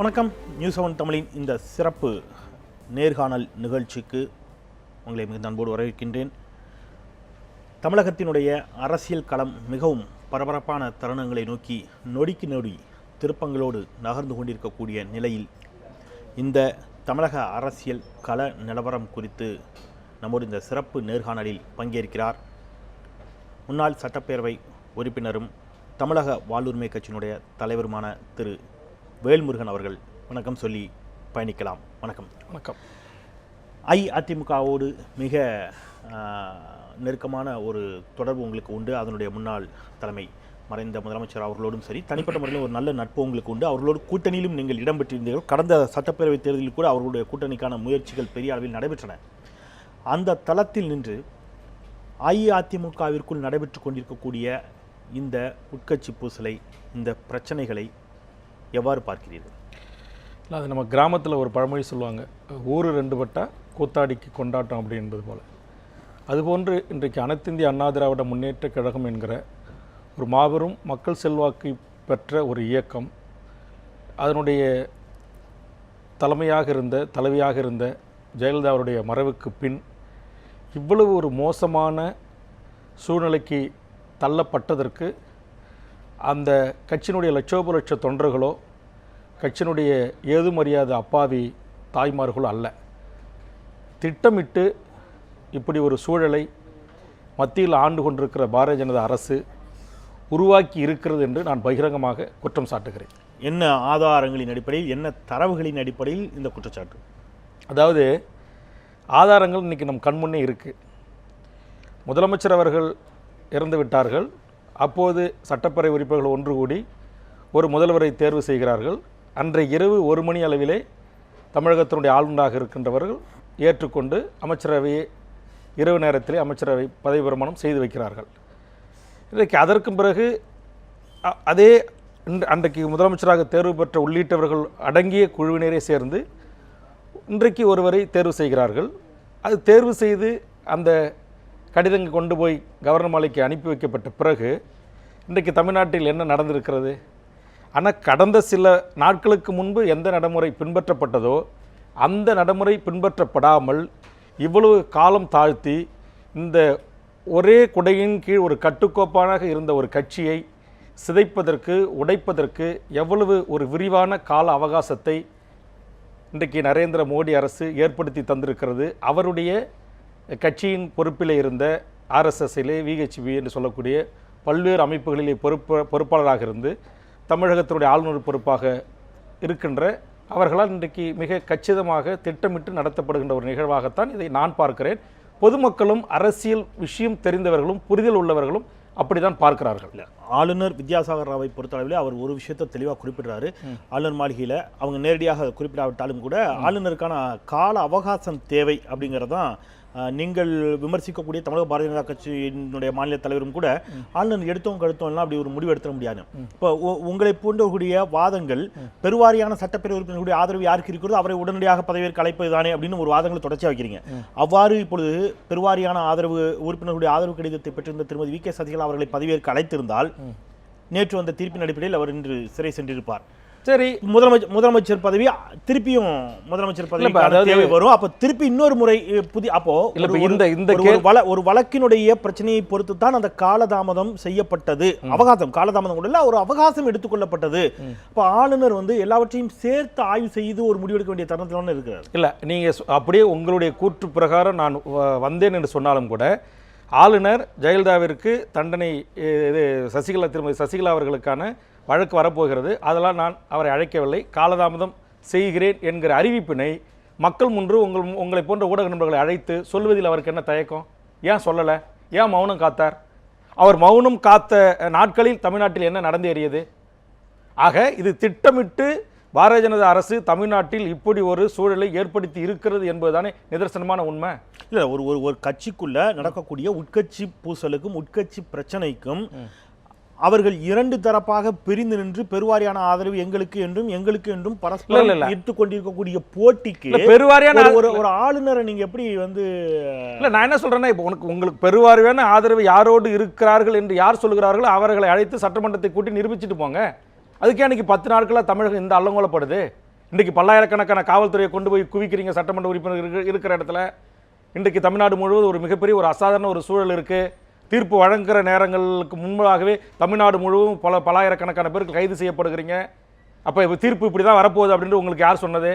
வணக்கம். நியூஸ் 7 தமிழின் இந்த சிறப்பு நேர்காணல் நிகழ்ச்சிக்கு உங்களை மிகுந்த அன்போடு வரவேற்கின்றேன். தமிழகத்தினுடைய அரசியல் களம் மிகவும் பரபரப்பான தருணங்களை நோக்கி நொடிக்கு நொடி திருப்பங்களோடு நகர்ந்து கொண்டிருக்கக்கூடிய நிலையில் இந்த தமிழக அரசியல் கள நிலவரம் குறித்து நம்மோடு இந்த சிறப்பு நேர்காணலில் பங்கேற்கிறார் முன்னாள் சட்டப்பேரவை உறுப்பினரும் தமிழக வாழ்வுரிமை கட்சியினுடைய தலைவருமான திரு வேல்முருகன் அவர்கள். வணக்கம் சொல்லி பயணிக்கலாம். வணக்கம். வணக்கம். அதிமுகவோடு மிக நெருக்கமான ஒரு தொடர்பு உங்களுக்கு உண்டு. அதனுடைய முன்னாள் தலைமை மறைந்த முதலமைச்சர் அவர்களோடும் சரி, தனிப்பட்ட முறையில் ஒரு நல்ல நட்பு உங்களுக்கு உண்டு. அவர்களோடு கூட்டணியிலும் நீங்கள் இடம்பெற்றிருந்தீர்கள். கடந்த சட்டப்பேரவை தேர்தலில் கூட அவர்களுடைய கூட்டணிக்கான முயற்சிகள் பெரிய அளவில் நடைபெற்றன. அந்த தளத்தில் நின்று அஇஅதிமுகவிற்குள் நடைபெற்று கொண்டிருக்கக்கூடிய இந்த உட்கட்சி பூசலை, இந்த பிரச்சனைகளை எவ்வாறு பார்க்கிறீர்கள்? இல்லை, அது நம்ம கிராமத்தில் ஒரு பழமொழி சொல்லுவாங்க, ஊர் ரெண்டு பட்டா கூத்தாடிக்கு கொண்டாட்டம் அப்படி என்பது போல். அதுபோன்று இன்றைக்கு அனைத்திந்திய அண்ணா திராவிட முன்னேற்ற கழகம் என்கிற ஒரு மாபெரும் மக்கள் செல்வாக்கு பெற்ற ஒரு இயக்கம், அதனுடைய தலைவியாக இருந்த ஜெயலலிதா அவருடைய மறைவுக்கு பின் இவ்வளவு ஒரு மோசமான சூழ்நிலைக்கு தள்ளப்பட்டதற்கு அந்த கட்சியினுடைய லட்சோப லட்ச தொண்டர்களோ கட்சியினுடைய ஏதும் அறியாத அப்பாவி தாய்மார்களோ அல்ல, திட்டமிட்டு இப்படி ஒரு சூழலை மத்தியில் ஆண்டு கொண்டிருக்கிற பாரதிய ஜனதா அரசு உருவாக்கி இருக்கிறது என்று நான் பகிரங்கமாக குற்றம் சாட்டுகிறேன். என்ன ஆதாரங்களின் அடிப்படையில், என்ன தரவுகளின் அடிப்படையில் இந்த குற்றச்சாட்டு? அதாவது ஆதாரங்கள் இன்றைக்கி நம் கண்முன்னே இருக்குது. முதலமைச்சர் அவர்கள் இறந்து விட்டார்கள். அப்போது சட்டப்பேரவை உறுப்பினர்கள் ஒன்று கூடி ஒரு முதல்வரை தேர்வு செய்கிறார்கள். அன்றைய இரவு 1 மணி அளவிலே தமிழகத்தினுடைய ஆளுநராக இருக்கின்றவர்கள் ஏற்றுக்கொண்டு அமைச்சரவையை இரவு நேரத்திலே அமைச்சரவை பதவி பிரமாணம் செய்து வைக்கிறார்கள். இன்றைக்கு அதற்கு பிறகு அதே அன்றைக்கு முதலமைச்சராக தேர்வு பெற்ற உள்ளிட்டவர்கள் அடங்கிய குழுவினரே சேர்ந்து இன்றைக்கு ஒருவரை தேர்வு செய்கிறார்கள். அது தேர்வு செய்து அந்த கடிதங்கள் கொண்டு போய் கவர்னர் மாளிகைக்கு அனுப்பி வைக்கப்பட்ட பிறகு இன்றைக்கு தமிழ்நாட்டில் என்ன நடந்திருக்கிறது? ஆனால் கடந்த சில நாட்களுக்கு முன்பு எந்த நடைமுறை பின்பற்றப்பட்டதோ அந்த நடைமுறை பின்பற்றப்படாமல் இவ்வளவு காலம் தாழ்த்தி இந்த ஒரே குடையின் கீழ் ஒரு கட்டுக்கோப்பாக இருந்த ஒரு கட்சியை சிதைப்பதற்கு, உடைப்பதற்கு எவ்வளவு ஒரு விரிவான கால அவகாசத்தை இன்றைக்கு நரேந்திர மோடி அரசு ஏற்படுத்தி தந்திருக்கிறது. அவருடைய கட்சியின் பொறுப்பிலே இருந்த ஆர்எஸ்எஸ்ஸிலே விஹெச்பி என்று சொல்லக்கூடிய பல்வேறு அமைப்புகளிலே பொறுப்பாளராக இருந்து தமிழகத்தினுடைய ஆளுநர் பொறுப்பாக இருக்கின்ற அவர்களால் இன்றைக்கு மிக கச்சிதமாக திட்டமிட்டு நடத்தப்படுகின்ற ஒரு நிகழ்வாகத்தான் இதை நான் பார்க்கிறேன். பொதுமக்களும் அரசியல் விஷயம் தெரிந்தவர்களும் புரிதல் உள்ளவர்களும் அப்படிதான் பார்க்கிறார்கள். ஆளுநர் வித்யாசாகர் ராவை பொறுத்தளவில் அவர் ஒரு விஷயத்தை தெளிவாக குறிப்பிடுறாரு. ஆளுநர் மாளிகையில் அவங்க நேரடியாக குறிப்பிடாவிட்டாலும் கூட ஆளுநருக்கான கால அவகாசம் தேவை அப்படிங்கிறதான் நீங்கள் விமர்சிக்கக்கூடிய தமிழக பாரதிய ஜனதா கட்சியினுடைய மாநில தலைவரும் கூட ஆளுநர் எடுத்தோம் கழுத்தோம் எல்லாம் அப்படி ஒரு முடிவு எடுத்துட முடியாது. இப்போ உங்களை போன்றக்கூடிய வாதங்கள், பெருவாரியான சட்டப்பேரவை உறுப்பினர்களுடைய ஆதரவு யாருக்கு இருக்கிறதோ அவரை உடனடியாக பதவியேற்க அழைப்பது தானே அப்படின்னு ஒரு வாதங்களை தொடர்ச்சியாக வைக்கிறீங்க. அவ்வாறு இப்பொழுது பெருவாரியான ஆதரவுடைய ஆதரவு கடிதத்தை பெற்றிருந்த திருமதி வி.கே. சசிகலா அவர்களை பதவியேற்க அழைத்திருந்தால் நேற்று வந்த தீர்ப்பின் அடிப்படையில் அவர் இன்று சிறை சென்றிருப்பார். சரி, முதலமைச்சர் பதவி திருப்பியும் முதலமைச்சர் பதவி வரும். அப்ப திருப்பி இன்னொரு முறை புதிய அப்போ ஒரு வழக்கினுடைய பிரச்சனையை பொறுத்து தான் அந்த காலதாமதம் செய்யப்பட்டது. காலதாமதம் கூட இல்ல, ஒரு அவகாசம் எடுத்துக்கொள்ளப்பட்டது. அப்ப ஆளுநர் எல்லாவற்றையும் சேர்த்து ஆய்வு செய்து ஒரு முடிவெடுக்க வேண்டிய தருணத்தில் இருக்கிறார். இல்ல, நீங்க அப்படியே உங்களுடைய கூற்று பிரகாரம் நான் வந்தேன் என்று சொன்னாலும் கூட ஆளுநர் ஜெயலலிதாவிற்கு தண்டனை திருமதி சசிகலா அவர்களுக்கான வழக்கு வரப்போகிறது, அதெல்லாம் நான் அவரை அழைக்கவில்லை, காலதாமதம் செய்கிறேன் என்கிற அறிவிப்பினை மக்கள் முன்று உங்களை போன்ற ஊடக நண்பர்களை அழைத்து சொல்வதில் அவருக்கு என்ன தயக்கம்? ஏன் சொல்லலை? ஏன் மௌனம் காத்தார்? அவர் மௌனம் காத்த நாட்களில் தமிழ்நாட்டில் என்ன நடந்தேறியது? ஆக இது திட்டமிட்டு பாரதிய ஜனதா அரசு தமிழ்நாட்டில் இப்படி ஒரு சூழலை ஏற்படுத்தி இருக்கிறது என்பதுதானே நிதர்சனமான உண்மை. இல்லை, ஒரு கட்சிக்குள்ள நடக்கக்கூடிய உட்கட்சி பூசலுக்கும் உட்கட்சி பிரச்சனைக்கும் அவர்கள் இரண்டு தரப்பாக பிரிந்து நின்று பெருவாரியான ஆதரவு எங்களுக்கு என்றும் பரஸ்பரம் இட்டுக் கொண்டிருக்கக்கூடிய போட்டிக்கு பெருவாரியான ஒரு ஆளுநரை நீங்க எப்படி இல்ல நான் என்ன சொல்றேன்னா, இப்போ உங்களுக்கு பெருவாரியான ஆதரவு யாரோடு இருக்கிறார்கள் என்று யார் சொல்லுகிறார்களோ அவர்களை அழைத்து சட்டமன்றத்தை கூட்டி நிரூபிச்சுட்டு போங்க. அதுக்கே அன்னைக்கு 10 நாட்களா தமிழகம் இந்த அல்லங்கோலப்படுது. இன்றைக்கு பல்லாயிரக்கணக்கான காவல்துறையை கொண்டு போய் குவிக்கிறீங்க சட்டமன்ற உறுப்பினர் இருக்கிற இடத்துல. இன்றைக்கு தமிழ்நாடு முழுவதும் ஒரு மிகப்பெரிய ஒரு அசாதாரண ஒரு சூழல் இருக்குது. தீர்ப்பு வழங்குகிற நேரங்களுக்கு முன்பாகவே தமிழ்நாடு முழுவதும் பல்லாயிரக்கணக்கான பேருக்கு கைது செய்யப்படுகிறீங்க. அப்போ தீர்ப்பு இப்படி தான் வரப்போகுது அப்படின்ட்டு உங்களுக்கு யார் சொன்னது?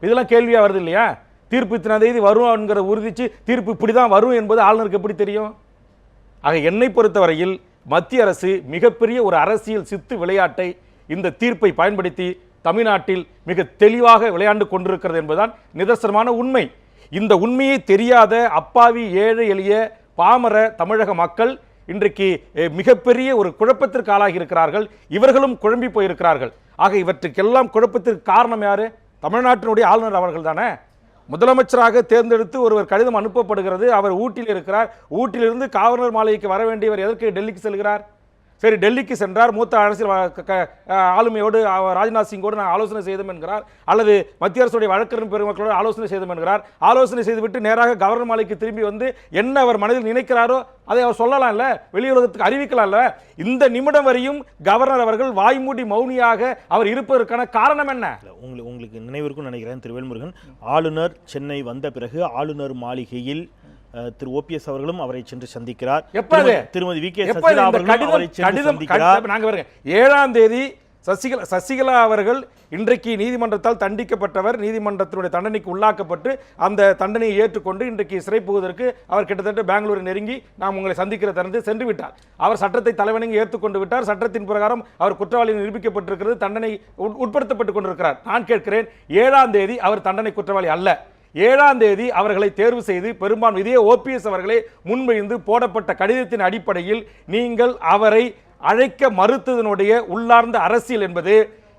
இதெல்லாம் கேள்வியாக வருது இல்லையா? தீர்ப்பு இத்தனை தேதி வரும்ங்கிற உறுதிச்சு தீர்ப்பு இப்படி தான் வரும் என்பது ஆளுநருக்கு எப்படி தெரியும்? ஆக என்னை பொறுத்தவரையில் மத்திய அரசு மிகப்பெரிய ஒரு அரசியல் சித்து விளையாட்டை இந்த தீர்ப்பை பயன்படுத்தி தமிழ்நாட்டில் மிக தெளிவாக விளையாண்டு கொண்டிருக்கிறது என்பதுதான் நிதர்சனமான உண்மை. இந்த உண்மையை தெரியாத அப்பாவி ஏழை எளிய பாமர தமிழக மக்கள் இன்றைக்கு மிகப்பெரிய ஒரு குழப்பத்திற்கு ஆளாகி இருக்கிறார்கள். இவர்களும் குழம்பி போயிருக்கிறார்கள். ஆக இவற்றுக்கெல்லாம் குழப்பத்திற்கு காரணம் யாரு? தமிழ்நாட்டினுடைய ஆளுநர் அவர்கள் தானே. முதலமைச்சராக தேர்ந்தெடுத்து ஒருவர் கடிதம் அனுப்பப்படுகிறது. அவர் ஊட்டியில் இருக்கிறார். ஊட்டியிலிருந்து கவர்னர் மாளிகைக்கு வர வேண்டியவர் எதற்கு டெல்லிக்கு செல்கிறார்? சரி, டெல்லிக்கு சென்றார். மூத்த அரசியல் ஆளுமையோடு ராஜ்நாத் சிங்கோடு நான் ஆலோசனை செய்தோம் என்கிறார். அல்லது மத்திய அரசுடைய வழக்கறிஞர் பெருமக்களோடு ஆலோசனை செய்தோம் என்கிறார். ஆலோசனை செய்துவிட்டு நேராக கவர்னர் மாளிகைக்கு திரும்பி வந்து என்ன அவர் மனதில் நினைக்கிறாரோ அதை அவர் சொல்லலாம்ல, வெளியுலகத்துக்கு அறிவிக்கலாம்ல. இந்த நிமிடம் வரையும் கவர்னர் அவர்கள் வாய்மூடி மௌனியாக அவர் இருப்பதற்கான காரணம் என்ன? உங்களுக்கு நினைவிருக்கும் நினைக்கிறேன் திரு வேல்முருகன், ஆளுநர் சென்னை வந்த பிறகு ஆளுநர் மாளிகையில் திரு ஓபிஎஸ் அவர்களும் அவரை சென்று சந்திக்கிறார். திருமதி வி கே சசிகலா அவர்களும் அவரை சென்று சந்திக்கிறார். நாங்க பாருங்க 7ஆம் தேதி சசிகலா அவர்கள் இன்றைக்கு நீதிமன்றத்தால் தண்டிக்கப்பட்டவர், நீதிமன்றத்தினுடைய தண்டனைக்கு உள்ளாக்கப்பட்டு அந்த தண்டனையை ஏற்றுக்கொண்டு இன்றைக்கு சிறை புகுவதற்கு அவர் கிட்டத்தட்ட பெங்களூரை நெருங்கி நாம் உங்களை சந்திக்கிற தருணத்தை சென்று விட்டார். அவர் சட்டத்தை தலைவணங்கி ஏற்றுக்கொண்டு விட்டார். சட்டத்தின் பிரகாரம் அவர் குற்றவாளி நிரூபிக்கப்பட்டிருக்கிறது, தண்டனை உட்படுத்தப்பட்டுக் கொண்டிருக்கிறார். நான் கேட்கிறேன், 7ஆம் தேதி அவர் தண்டனை குற்றவாளி அல்ல. 7ஆம் தேதி அவர்களை தேர்வு செய்து பெரும்பான்மை இதே ஓபிஎஸ் அவர்களே முன்மொழிந்து போடப்பட்ட கடிதத்தின் அடிப்படையில் நீங்கள் அவரை அழைக்க மறுத்ததனுடைய உள்ளார்ந்த அரசியல் என்பது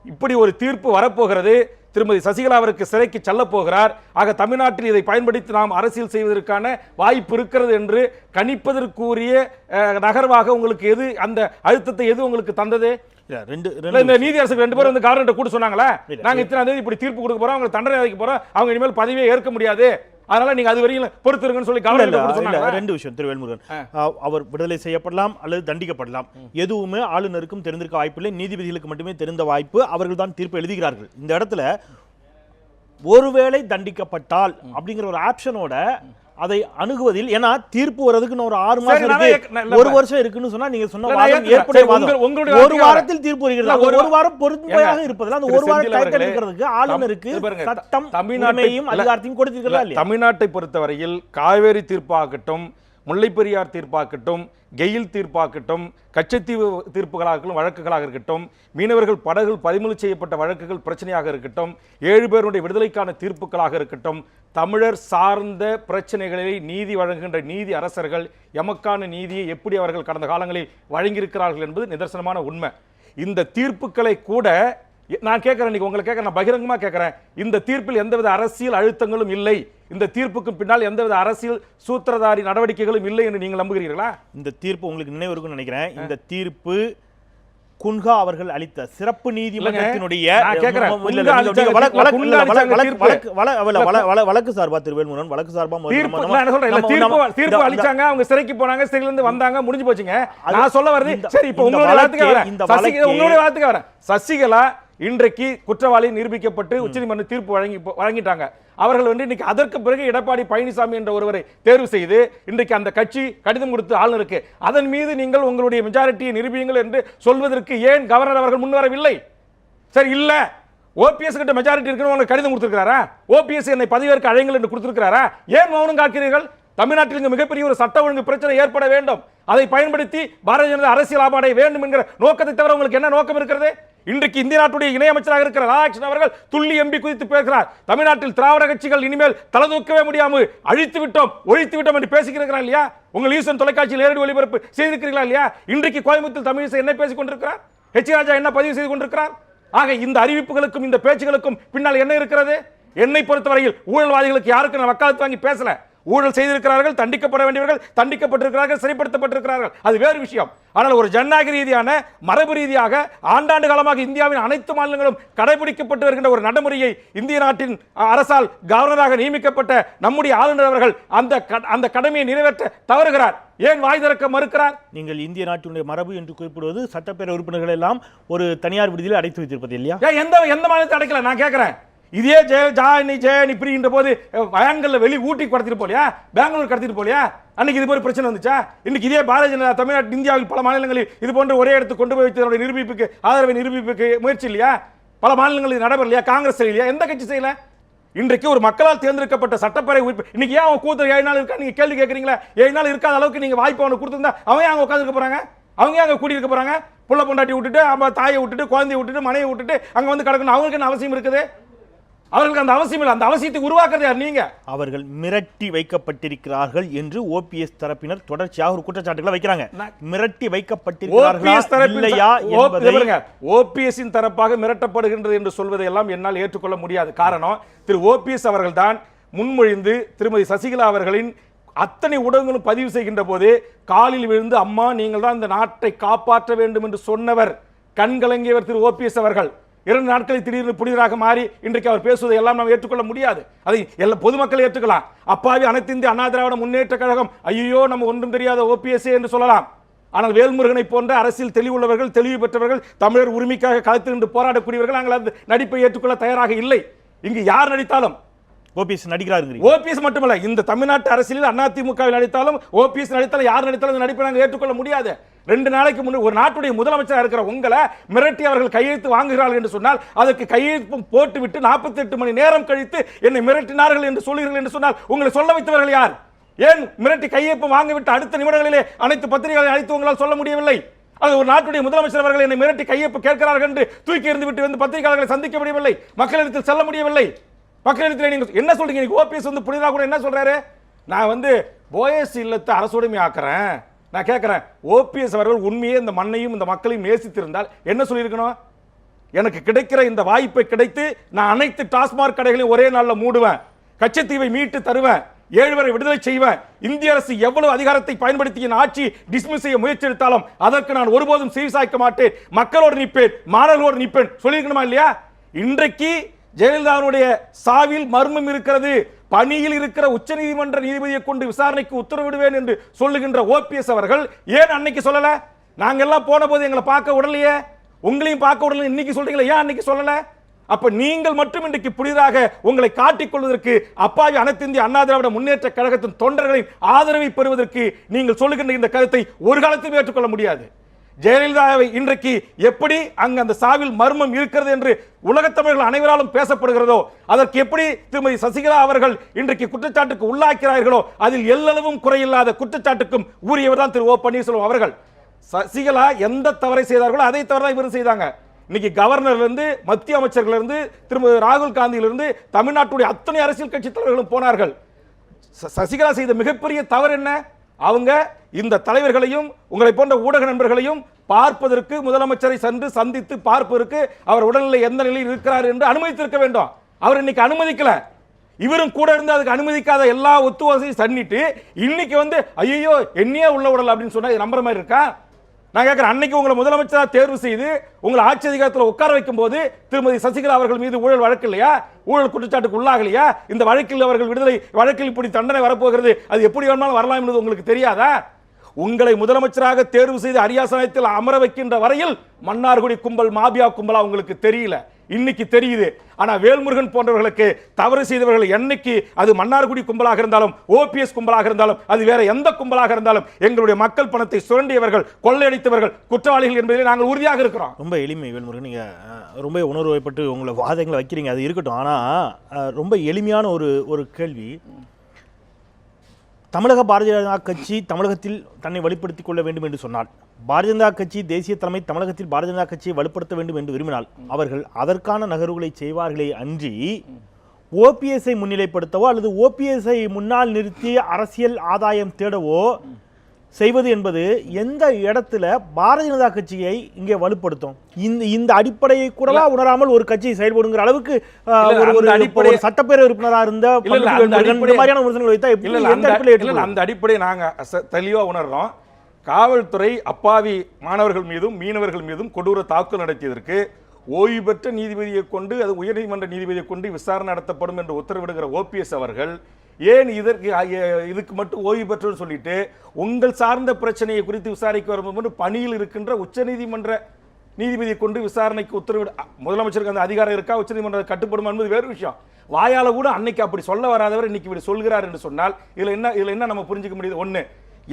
இப்படி ஒரு தீர்ப்பு வரப்போகிறது. திருமதி சசிகலா அவருக்கு சிறைக்கு செல்ல போகிறார். ஆக தமிழ்நாட்டில் இதை பயன்படுத்தி நாம் அரசியல் செய்வதற்கான வாய்ப்பு இருக்கிறது என்று கணிப்பதற்குரிய நகர்வாக உங்களுக்கு எது அந்த அழுத்தத்தை எது உங்களுக்கு தந்தது? நீதி அரசு 2 பேரும் வந்து கவர்னர் கூட சொன்னாங்களா, நாங்க இத்தனை தேதி இப்படி தீர்ப்பு கொடுக்க போறோம், அவங்க தண்டனை வைக்க போறோம், அவங்க இனிமேல் பதவியை ஏற்க முடியாது, அதனால நீங்க அது வரையும் பொறுத்திருங்கன்னு சொல்லி கவர்னர் சொன்னாங்க. 2 விஷயம் திரு வேல்முருகன், அவர் விடுதலை செய்யப்படலாம் அல்லது தண்டிக்கப்படலாம். எதுவுமே ஆளுநருக்கும் தெரிந்திருக்க வாய்ப்பில்லை, நீதிபதிகளுக்கு மட்டுமே தெரிந்த வாய்ப்பு. அவர்கள் தான் தீர்ப்பு எழுதுகிறார்கள். இந்த இடத்துல ஒருவேளை தண்டிக்கப்பட்டால் அப்படிங்கிற ஒரு ஆப்ஷனோட அதை அணுகுவதில், ஏன்னா தீர்ப்பு வரதுக்கு ஒரு 6 மாசம் இருக்கு, 1 வருஷம் இருக்குன்னு சொன்னா நீங்க சொன்ன வாதம் ஏற்புடைய வாதம். ஒரு வாரத்தில் தீர்ப்பு வருகிறது, ஒரு வாரம் பொறுமையாக இருப்பதில்லை. அந்த ஒரு வாரம் டைம் எடுக்கிறதுக்கு ஆளுநருக்கு சட்டம் தமிழ்நாட்டையும் அதிகாரத்தையும் கொடுத்திருக்கிறதா இல்லையா? தமிழ்நாட்டை பொறுத்தவரையில் காவேரி தீர்ப்பாகட்டும், முல்லைப்பெரியார் தீர்ப்பாகட்டும், கெயில் தீர்ப்பாகட்டும், கச்சத்தீவு தீர்ப்புகளாக வழக்குகளாக இருக்கட்டும், மீனவர்கள் படகுகள் பறிமுதல் செய்யப்பட்ட வழக்குகள் பிரச்சனையாக இருக்கட்டும், 7 பேருடைய விடுதலைக்கான தீர்ப்புகளாக இருக்கட்டும், தமிழர் சார்ந்த பிரச்சனைகளை நீதி வழங்குகின்ற நீதி அரசர்கள் எமக்கான நீதியை எப்படி அவர்கள் கடந்த காலங்களில் வழங்கியிருக்கிறார்கள் என்பது நிதர்சனமான உண்மை. இந்த தீர்ப்புகளை கூட நான் கேட்கிறேன், உங்களை கேட்கிறேன், நான் பகிரங்கமா கேட்கிறேன், இந்த தீர்ப்பில் எந்தவித அரசியல் அழுத்தங்களும் இல்லை, இந்த தீர்ப்புக்கு பின்னால் எந்தவித அரசியல் சூத்திரதாரி நடவடிக்கைகளும் இல்லை என்று நீங்கள் நம்புகிறீர்களா? இந்த தீர்ப்பு உங்களுக்கு நினைவு இருக்கும்னு நினைக்கிறேன். இந்த தீர்ப்பு குன்ஹா அவர்கள் அளித்த சிறப்பு நீதிமன்றத்தினுடைய வழக்கு சார்பா திரு வேல்முருகன் வழக்கு சார்பா தீர்ப்பு அளிச்சாங்க, அவங்க சிறைக்கு போனாங்க, சிறையில இருந்து வந்தாங்க, முடிஞ்சு போச்சுங்க. நான் சொல்ல வருது சரி, இப்போ உங்களுடைய வார்த்தைக்கு வரேன். சசிகலா இன்றைக்கு குற்றவாளி நிரூபிக்கப்பட்டு உச்சநீதிமன்ற தீர்ப்பு வழங்கிட்டாங்க. அவர்கள் வந்து இன்னைக்கு அதற்கு பிறகு எடப்பாடி பழனிசாமி என்ற ஒருவரை தேர்வு செய்து இன்றைக்கு அந்த கட்சி கடிதம் கொடுத்து ஆளுநருக்கு அதன் மீது நீங்கள் உங்களுடைய மெஜாரிட்டியை நிரூபியுங்கள் என்று சொல்வதற்கு ஏன் கவர்னர் அவர்கள் முன்வரவில்லை? சரி, இல்ல ஓபிஎஸ் கிட்ட மெஜாரிட்டி இருக்குன்னு உங்களுக்கு கடிதம் கொடுத்திருக்காரா? ஓபிஎஸ் என்னை பதவியேற்க அழைங்கள் என்று கொடுத்திருக்காரா? ஏன் மௌனம் காக்கிறீர்கள்? தமிழ்நாட்டில் இங்கு மிகப்பெரிய ஒரு சட்ட ஒழுங்கு பிரச்சனை ஏற்பட வேண்டும், அதை பயன்படுத்தி பாரதிய ஜனதா அரசியல் லாபம் அடைய வேண்டும் என்கிற நோக்கத்தை தவிர உங்களுக்கு என்ன நோக்கம் இருக்கிறது? இன்றைக்கு இந்திய நாட்டுடைய இணையமைச்சராக இருக்கிற ராதாகிருஷ்ணன் அவர்கள் துள்ளி எம்பி குதித்து பேசுகிறார். தமிழ்நாட்டில் திராவிட கட்சிகள் இனிமேல் தலை தூக்கவே முடியாமல் அழித்து விட்டோம், ஒழித்து விட்டோம் என்று பேசிக்கிறீர்களா இல்லையா? உங்கள் ஈசன் தொலைக்காட்சியில் நேரடி ஒளிபரப்பு செய்திருக்கிறீர்களா இல்லையா? இன்றைக்கு கோயம்புத்தூர் தமிழிசை என்ன பேசிக் கொண்டிருக்கிறார்? ஹெச் ராஜா என்ன பதிவு செய்து கொண்டிருக்கிறார்? ஆக இந்த அறிவிப்புகளுக்கும் இந்த பேச்சுகளுக்கும் பின்னால் என்ன இருக்கிறது? என்னை பொறுத்தவரையில் ஊழல்வாதிகளுக்கு யாருக்கு நான் வக்காலத்து வாங்கி பேசல. ஊழல் செய்திருக்கிறார்கள், தண்டிக்கப்பட வேண்டியவர்கள் தண்டிக்கப்பட்டிருக்கிறார்கள், சிறைப்படுத்தப்பட்டிருக்கிறார்கள், அது வேறு விஷயம். ஆனால் ஒரு ஜனநாயக ரீதியான மரபு ரீதியாக ஆண்டாண்டு காலமாக இந்தியாவின் அனைத்து மாநிலங்களும் கடைபிடிக்கப்பட்டு வருகின்ற ஒரு நடைமுறையை இந்திய நாட்டின் அரசால் கவர்னராக நியமிக்கப்பட்ட நம்முடைய ஆளுநர் அவர்கள் அந்த கடமையை நிறைவேற்ற தவறுகிறார். ஏன் வாய் திறக்க மறுக்கிறார்? நீங்கள் இந்திய நாட்டினுடைய மரபு என்று குறிப்பிடுவது சட்டப்பேரவை உறுப்பினர்கள் எல்லாம் ஒரு தனியார் விடுதியில் அடைத்து வைத்திருப்பது இல்லையா? எந்த மாநிலத்தை அடைக்கல? நான் கேட்கிறேன். இதே ஜெயனி பிரிகின்ற போது வயன்கள்ல வெளி ஊட்டி கடத்திட்டு போலியா, பெங்களூர் கடத்திட்டு போலியா? அன்னைக்கு இது போல பிரச்சனை வந்துச்சா? இன்னைக்கு இதே பாரதிய ஜனதா தமிழ்நாட்டு இந்தியாவில் பல மாநிலங்களில் இது போன்ற ஒரே இடத்துக்கு கொண்டு போய் வைத்ததோட நிரூபிப்புக்கு ஆதரவை நிரூபிப்புக்கு முயற்சி இல்லையா? பல மாநிலங்களில் நடைபெறலையா? காங்கிரஸ் செய்யலையா? எந்த கட்சி செய்யல? இன்றைக்கு ஒரு மக்களால் தேர்ந்தெடுக்கப்பட்ட சட்டப்பேரவை உறுப்பினர் இன்னைக்கு ஏன் அவன் கூத்து 7 நாள் இருக்கா? நீங்க கேள்வி கேட்கறீங்களா? 7 நாள் இருக்காத அளவுக்கு நீங்க வாய்ப்பு அவனுக்கு கொடுத்திருந்தா அவங்க அங்க உட்கார்ந்து போறாங்க, அவங்க அங்க கூடி இருக்க போறாங்க. புள்ள பொண்டாட்டி விட்டுட்டு, தாயை விட்டுட்டு, குழந்தையை விட்டுட்டு, மனையை விட்டுட்டு அங்க வந்து கிடக்கணும். அவங்களுக்கு என்ன அவசியம் இருக்குது? அவர்களுக்கு அந்த அவசியம் இல்லை. அந்த அவசியத்தை உருவாக்குறது யார்? நீங்க. அவர்கள் மிரட்டி வைக்கப்பட்டிருக்கிறார்கள் என்று ஓபிஎஸ் தரப்பினர் தொடர்ச்சியாக ஒரு குற்றச்சாட்டுகளை வைக்கிறாங்க. மிரட்டி வைக்கப்பட்டிருக்கிறார்களா? ஓபிஎஸ்ஸின் தரப்பாக மிரட்டப்படுகின்றது என்று சொல்வதை எல்லாம் என்னால் ஏற்றுக்கொள்ள முடியாது. காரணம், திரு ஓபிஎஸ் அவர்கள் தான் முன்மொழிந்து திருமதி சசிகலா அவர்களின் அத்தனை ஊடகங்களும் பதிவு செய்கின்ற போது காலில் விழுந்து அம்மா நீங்கள் தான் இந்த நாட்டை காப்பாற்ற வேண்டும் என்று சொன்னவர், கண்கலங்கியவர் திரு ஓபிஎஸ் அவர்கள். 2 நாட்களில் திடீர்னு புனிதராக மாறி இன்றைக்கு அவர் பேசுவதை எல்லாம் நாம் ஏற்றுக்கொள்ள முடியாது. அதை எல்லா பொதுமக்கள் ஏற்றுக்கலாம். அப்பாவி அனைத்து இந்திய அண்ணா திராவிட முன்னேற்ற கழகம் ஐயோ நம்ம ஒன்றும் தெரியாத ஓபிஎஸ் என்று சொல்லலாம். ஆனால் வேல்முருகனை போன்ற அரசியல் தெளிவுள்ளவர்கள், தெளிவு பெற்றவர்கள், தமிழர் உரிமைக்காக களத்தில் நின்று போராடக்கூடியவர்கள் நாங்கள் அந்த நடிப்பை ஏற்றுக்கொள்ள தயாராக இல்லை. இங்கு யார் நடித்தாலும் ஓபிஎஸ் நடிக்கிறார். ஓபிஎஸ் மட்டுமல்ல, இந்த தமிழ்நாட்டு அரசியலில் அதிமுகவில் நடித்தாலும் ஓபிஎஸ் நடித்தாலும் யார் நடித்தாலும் நடிப்பை நாங்கள் ஏற்றுக்கொள்ள முடியாது. 2 நாளைக்கு முன்னே ஒரு நாட்டுடைய முதலமைச்சராக இருக்கிற உங்களை மிரட்டி அவர்கள் கையெழுத்து வாங்குகிறார்கள் என்று சொன்னால் அதற்கு கையெழுத்து போட்டுவிட்டு 48 மணி நேரம் கழித்து என்னை மிரட்டினார்கள் என்று சொல்லுகிறீர்கள் என்று சொன்னால் உங்களை சொல்ல வைத்தவர்கள் யார்? ஏன் மிரட்டி கையெழுத்து வாங்கிவிட்டு அடுத்த நிமிடங்களிலே அனைத்து பத்திரிகைகளை அழைத்து உங்களால் சொல்ல முடியவில்லை? அது ஒரு நாட்டுடைய முதலமைச்சர் அவர்கள் என்னை மிரட்டி கையெழுத்து கேட்கிறார்கள் என்று தூக்கி எறிந்து விட்டு வந்து பத்திரிகையாளர்களை சந்திக்க முடியவில்லை, மக்களிடத்தில் செல்ல முடியவில்லை. மக்களிடத்தில் நீங்க என்ன சொல்றீங்க? ஓபிஎஸ் வந்து புனிதா கூட என்ன சொல்றாரு? நான் வந்து போயஸ் இல்லத்தை அரசுடைமை ஆக்குறேன். நான் கேட்கிறேன், ஓபிஎஸ் அவர்கள் உண்மையே இந்த மண்ணையும் இந்த மக்களையும் நேசித்திருந்தால் என்ன சொல்லியிருக்கணும்? எனக்கு கிடைக்கிற இந்த வாய்ப்பை கிடைத்து நான் அனைத்து டாஸ்மாக் கடைகளையும் ஒரே நாளில் மூடுவேன், கச்சத்தீவை மீட்டு தருவேன், 7 பேரை விடுதலை செய்வேன், இந்திய அரசு எவ்வளவு அதிகாரத்தை பயன்படுத்தி என் ஆட்சி டிஸ்மிஸ் செய்ய முயற்சி எடுத்தாலும் அதற்கு நான் ஒருபோதும் செவிசாய்க்க மாட்டேன், மக்களோடு நிற்பேன், மாணவர்களோடு நிற்பேன் சொல்லியிருக்கணுமா இல்லையா? இன்றைக்கு ஜெயலலிதாவுடைய சாவில் மர்மம் இருக்கிறது, பணியில் இருக்கிற உச்சநீதிமன்ற நீதிபதியை கொண்டு விசாரணைக்கு உத்தரவிடுவேன் என்று சொல்லுகின்ற ஓபிஎஸ் அவர்கள் ஏன் அன்னைக்கு சொல்லல? நாங்க எல்லாம் போன போது எங்களை பார்க்க விடலையே, உங்களையும் பார்க்க விடல, இன்னைக்கு சொல்றீங்களா? ஏன் அன்னைக்கு சொல்லல? அப்ப நீங்கள் மட்டும் இன்றைக்கு புதிதாக உங்களை காட்டிக் கொள்வதற்கு அப்பாவி அனைத்து இந்திய அண்ணா திராவிட முன்னேற்ற கழகத்தின் தொண்டர்களின் ஆதரவை பெறுவதற்கு நீங்கள் சொல்லுகின்ற இந்த கருத்தை ஒரு காலத்திலும் ஏற்றுக்கொள்ள முடியாது. ஜெயலலிதாவை இன்றைக்கு எப்படி அங்கு அந்த சாவில் மர்மம் இருக்கிறது என்று உலகத் தமிழர்கள் அனைவராலும் பேசப்படுகிறதோ அதற்கு எப்படி திருமதி சசிகலா அவர்கள் இன்றைக்கு குற்றச்சாட்டுக்கு உள்ளாக்கிறார்களோ அதில் எல்லளவும் குறையில்லாத குற்றச்சாட்டுக்கும் உரியவர் தான் திரு ஓ பன்னீர்செல்வம் அவர்கள். சசிகலா எந்த தவறை செய்தார்களோ அதை தவறு தான் இவரும் செய்தாங்க. இன்னைக்கு கவர்னர்ல இருந்து மத்திய அமைச்சர்கள் இருந்து திருமதி ராகுல் காந்தியிலிருந்து தமிழ்நாட்டுடைய அத்தனை அரசியல் கட்சி தலைவர்களும் போனார்கள். சசிகலா செய்த மிகப்பெரிய தவறு என்ன? அவங்க இந்த தலைவர்களையும் உங்களை போன்ற ஊடக நண்பர்களையும் பார்ப்பதற்கு முதலமைச்சரை சென்று சந்தித்து பார்ப்பதற்கு அவர் உடல்நிலை எந்த நிலையில் இருக்கிறார் என்று அனுமதித்திருக்க வேண்டும். அவர் இன்னைக்கு அனுமதிக்கல. இவரும் கூட இருந்து அதுக்கு அனுமதிக்காத எல்லா ஒத்துவாசையும் சன்னிட்டு இன்னைக்கு வந்து ஐயோ என்னையே உள்ள உடல் அப்படின்னு சொன்னா நம்புற மாதிரி இருக்கா? நான் கேட்கிறேன், அன்னைக்கு உங்களை முதலமைச்சராக தேர்வு செய்து உங்களை ஆட்சி அதிகாரத்தில் உட்கார வைக்கும் போது திருமதி சசிகலா அவர்கள் மீது ஊழல் வழக்கு இல்லையா? ஊழல் குற்றச்சாட்டுக்கு உள்ளாகலையா? இந்த வழக்கில் அவர்கள் விடுதலை வழக்கில் இப்படி தண்டனை வரப்போகிறது, அது எப்படி வேணாலும் வரலாம் என்பது உங்களுக்கு தெரியாதா? உங்களை முதலமைச்சராக தேர்வு செய்து அரியாசனத்தில் அமர வைக்கின்ற வரையில் மன்னார்குடி கும்பல் மாபியா கும்பலா உங்களுக்கு தெரியல, இன்னைக்கு தெரியுது. ஆனா வேல்முருகன் போன்றவர்களுக்கு தவறு செய்தவர்கள் என்னைக்கு அது மன்னார்குடி கும்பலாக இருந்தாலும் ஓபிஎஸ் கும்பலாக இருந்தாலும் அது வேற எந்த கும்பலாக இருந்தாலும் எங்களுடைய மக்கள் பணத்தை சுரண்டியவர்கள் கொள்ளையடித்தவர்கள் குற்றவாளிகள் என்பதில் நாங்கள் உறுதியாக இருக்கிறோம். ரொம்ப எளிமை வேல்முருகன், நீங்க ரொம்ப உணர்வு வைப்பட்டு உங்களை வாதங்களை வைக்கிறீங்க, அது இருக்கட்டும். ஆனா ரொம்ப எளிமையான ஒரு கேள்வி, தமிழக பாரதிய ஜனதா கட்சி தமிழகத்தில் தன்னை வலுப்படுத்திக் கொள்ள வேண்டும் என்று சொன்னால், பாரதிய ஜனதா கட்சி தேசிய தலைமை தமிழகத்தில் பாரதிய ஜனதா கட்சியை வலுப்படுத்த வேண்டும் என்று விரும்பினால் அவர்கள் அதற்கான நகர்வுகளை செய்வார்களே அன்றி ஓபிஎஸ்ஐ முன்னிலைப்படுத்தவோ அல்லது ஓபிஎஸ்ஐ முன்னால் நிறுத்தி அரசியல் ஆதாயம் தேடவோ செய்வது என்பது எந்த இடத்துல பாரதிய ஜனதா கட்சியை இங்கே வலுப்படுத்தும்? இந்த அடிப்படையை கூடவா உணராமல் ஒரு கட்சி செயல்படுங்கிற அளவுக்கு ஒரு சட்டப்பேரவை உறுப்பினராக இருந்த மாதிரியான விமர்சனங்கள் வைத்தா அந்த அடிப்படையை நாங்க தெளிவா உணர்றோம். காவல்துறை அப்பாவி மாணவர்கள் மீதும் மீனவர்கள் மீதும் கொடூர தாக்குதல் நடத்தியதற்கு ஓய்வு பெற்ற நீதிபதியை கொண்டு, அது உயர்நீதிமன்ற நீதிபதியை கொண்டு விசாரணை நடத்தப்படும் என்று உத்தரவிடுகிற ஓபிஎஸ் அவர்கள் ஏன் இதுக்கு மட்டும் ஓய்வு பெற்றோன்னு சொல்லிட்டு உங்கள் சார்ந்த பிரச்சனையை குறித்து விசாரிக்க வரும் பணியில் இருக்கின்ற உச்சநீதிமன்ற நீதிபதியை கொண்டு விசாரணைக்கு உத்தரவிட முதலமைச்சருக்கு அந்த அதிகாரம் இருக்கா? உச்சநீதிமன்றம் கட்டுப்படும் என்பது வேறு விஷயம். வாயால கூட அன்னைக்கு அப்படி சொல்ல வராதவர் இன்னைக்கு இப்படி சொல்கிறார் என்று சொன்னால் இதுல என்ன நம்ம புரிஞ்சுக்க முடியுது? ஒண்ணு.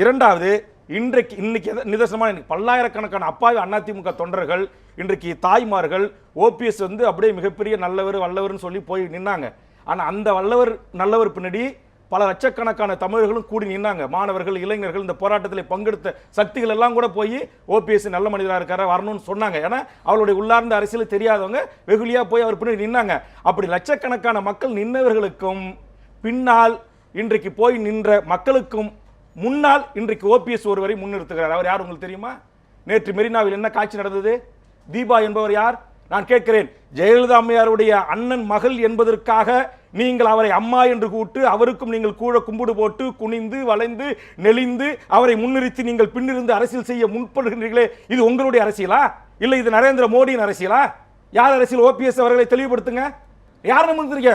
இரண்டாவது, இன்னைக்கு நிதர்சனமான பல்லாயிரக்கணக்கான அப்பாவி அதிமுக தொண்டர்கள், இன்றைக்கு தாய்மார்கள் ஓபிஎஸ் அப்படியே மிகப்பெரிய நல்லவர் வல்லவர்னு சொல்லி போய் நின்னாங்க. ஆனா அந்த நல்லவர் பின்னாடி பல லட்சக்கணக்கான தமிழர்களும் கூடி நின்னாங்க. மாணவர்கள், இளைஞர்கள், இந்த போராட்டத்தில் பங்கெடுத்த சக்திகள் எல்லாம் கூட போய் ஓபிஎஸ் நல்ல மனிதராக இருக்கார வரணும்னு சொன்னாங்க. ஏன்னா அவருடைய உள்ளார்ந்த அரசியல் தெரியாதவங்க வெகுளியா போய் அவர் பின்னாடி நின்னாங்க. அப்படி லட்சக்கணக்கான மக்கள் நின்னவர்களுக்கும் பின்னால் இன்றைக்கு போய் நின்ற மக்களுக்கும் முன்னால் இன்றைக்கு ஓபிஎஸ் ஒருவரை முன்னிறுத்துகிறார். அவர் யார் உங்களுக்கு தெரியுமா? நேற்று மெரினாவில் என்ன காட்சி நடந்தது? தீபா என்பவர் யார்? நான் கேட்கிறேன், ஜெயலலிதா அம்மையாருடைய அண்ணன் மகள் என்பதற்காக நீங்கள் அவரை அம்மா என்று கூட்டு அவருக்கும் நீங்கள் கூட கும்பிடு போட்டு குனிந்து வளைந்து நெளிந்து அவரை முன்னிறுத்தி நீங்கள் பின்னிருந்து அரசியல் செய்ய முன்படுகிறீர்களே, இது உங்களுடைய அரசியலா? இல்லை இது நரேந்திர மோடியின் அரசியலா? யார் அரசியல்? ஓபிஎஸ் அவர்களை தெளிவுபடுத்துங்க. யார் முன்னிறுத்துறீங்க?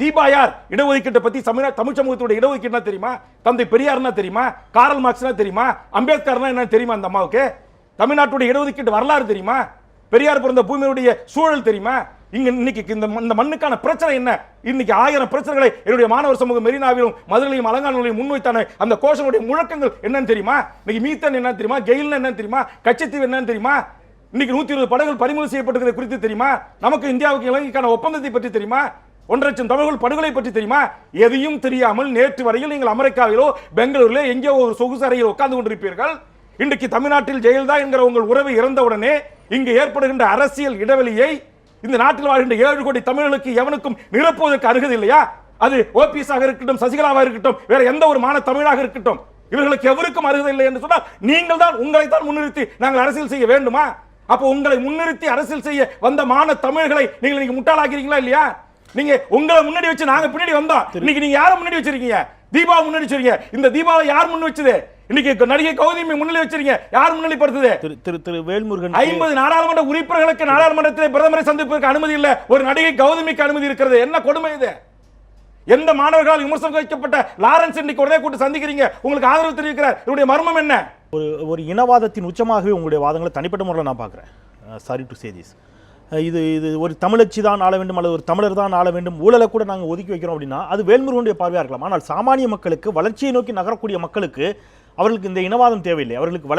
தீபா யார்? இடஒதுக்கீட்டை பத்தி தமிழ் சமூகத்துடைய இடஒதுக்கீடு தெரியுமா? தந்தை பெரியார்னா தெரியுமா? காரல் மார்க்ஸ்னா தெரியுமா? அம்பேத்கர்னா என்ன தெரியுமா? அந்த அம்மாவுக்கு தமிழ்நாட்டுடைய இடஒதுக்கீட்டு வரலாறு தெரியுமா? பெரியார் பிறந்த பூமியுடைய சூழல் தெரியுமா? இன்னைக்கு இந்த மண்ணுக்கான பிரச்சனை என்ன? இன்னைக்கு 1000 பிரச்சனைகளை என்னுடைய மாணவர் சமூகம் மெரினாவிலும் மதுரையிலும் அலங்காநல்லூரிலும் முன்வைத்தான அந்த கோஷனுடைய முழக்கங்கள் என்னன்னு தெரியுமா? இன்னைக்கு மீத்தன் என்ன தெரியுமா? கெயில் என்ன தெரியுமா? கச்சத்தீவு என்னன்னு தெரியுமா? இன்னைக்கு 120 படகுகள் பறிமுதல் செய்யப்பட்டது குறித்து தெரியுமா? நமக்கு இந்தியாவுக்கு இலங்கைக்கான ஒப்பந்தத்தை பற்றி தெரியுமா? 1 லட்சம் தமிழர்கள் படுகொலை பற்றி தெரியுமா? எதையும் தெரியாமல் நேற்று வரையில் நீங்கள் அமெரிக்காவிலோ பெங்களூரிலோ எங்கேயோ ஒரு சொகுசு அறையில் உட்கார்ந்து கொண்டிருப்பீர்கள். இன்றைக்கு தமிழ்நாட்டில் ஜெயலலிதா என்கிற உங்கள் உறவு இறந்தவுடனே இங்கு ஏற்படுகின்ற அரசியல் இடைவெளியை இந்த நாட்டில் வாழ்கின்ற 7 கோடி தமிழர்களுக்கு எவனுக்கும் நிரப்புவதற்கு அருகது இல்லையா? அது ஓபிஎஸ் ஆக இருக்கட்டும், சசிகலாவாக இருக்கட்டும், வேற எந்த ஒரு மான தமிழாக இருக்கட்டும், இவர்களுக்கு எவருக்கும் அருகது இல்லை என்று சொன்னால் நீங்கள் தான் உங்களை தான் முன்னிறுத்தி நாங்கள் அரசியல் செய்ய வேண்டுமா? அப்போ உங்களை முன்னிறுத்தி அரசியல் செய்ய வந்த மான தமிழர்களை நீங்கள் முட்டாளாக்கிறீங்களா இல்லையா? நீங்க உங்களை முன்னாடி வச்சு நாங்க பின்னாடி வந்தோம். இன்னைக்கு நீங்க யாரை முன்னாடி வச்சிருக்கீங்க? தீபா முன்னாடி வச்சிருக்கீங்க. இந்த தீபாவை யார் முன் வச்சது? இன்னைக்கு நடிகை கௌதமி முன்னிலை வச்சிருக்கீங்க. யார் முன்னிலைப்படுத்துது? திரு வேல்முருகன் 50 நாடாளுமன்ற உறுப்பினர்களுக்கு நாடாளுமன்றத்தில் பிரதமரை சந்திப்பதற்கு அனுமதி இல்ல. ஒரு நடிகை கௌதமிக்கு அனுமதி இருக்கிறது. என்ன கொடுமை இது? எந்த மாணவர்களால் விமர்சனம் வைக்கப்பட்ட லாரன்ஸ் இன்னைக்கு உடனே கூட்டு சந்திக்கிறீங்க, உங்களுக்கு ஆதரவு தெரிவிக்கிறார். இவருடைய மர்மம் என்ன? ஒரு இனவாதத்தின் உச்சமாகவே உங்களுடைய வாதங்களை தனிப்பட்ட முறையில் நான் பார்க்குறேன். Sorry to say this. இது ஒரு தமிழச்சி தான் ஆள வேண்டும் அல்லது ஒரு தமிழர் தான் ஆள வேண்டும், ஊழலை கூட நாங்கள் ஒதுக்கி வைக்கிறோம் அப்படின்னா அது வேல்முருகனுடைய பார்வையாக இருக்கலாம். ஆனால் சாமானிய மக்களுக்கு, வளர்ச்சியை நோக்கி நகரக்கூடிய மக்களுக்கு அவர்களுக்கு இந்த இனவாதம் தேவையில்லை. அவர்களுக்கு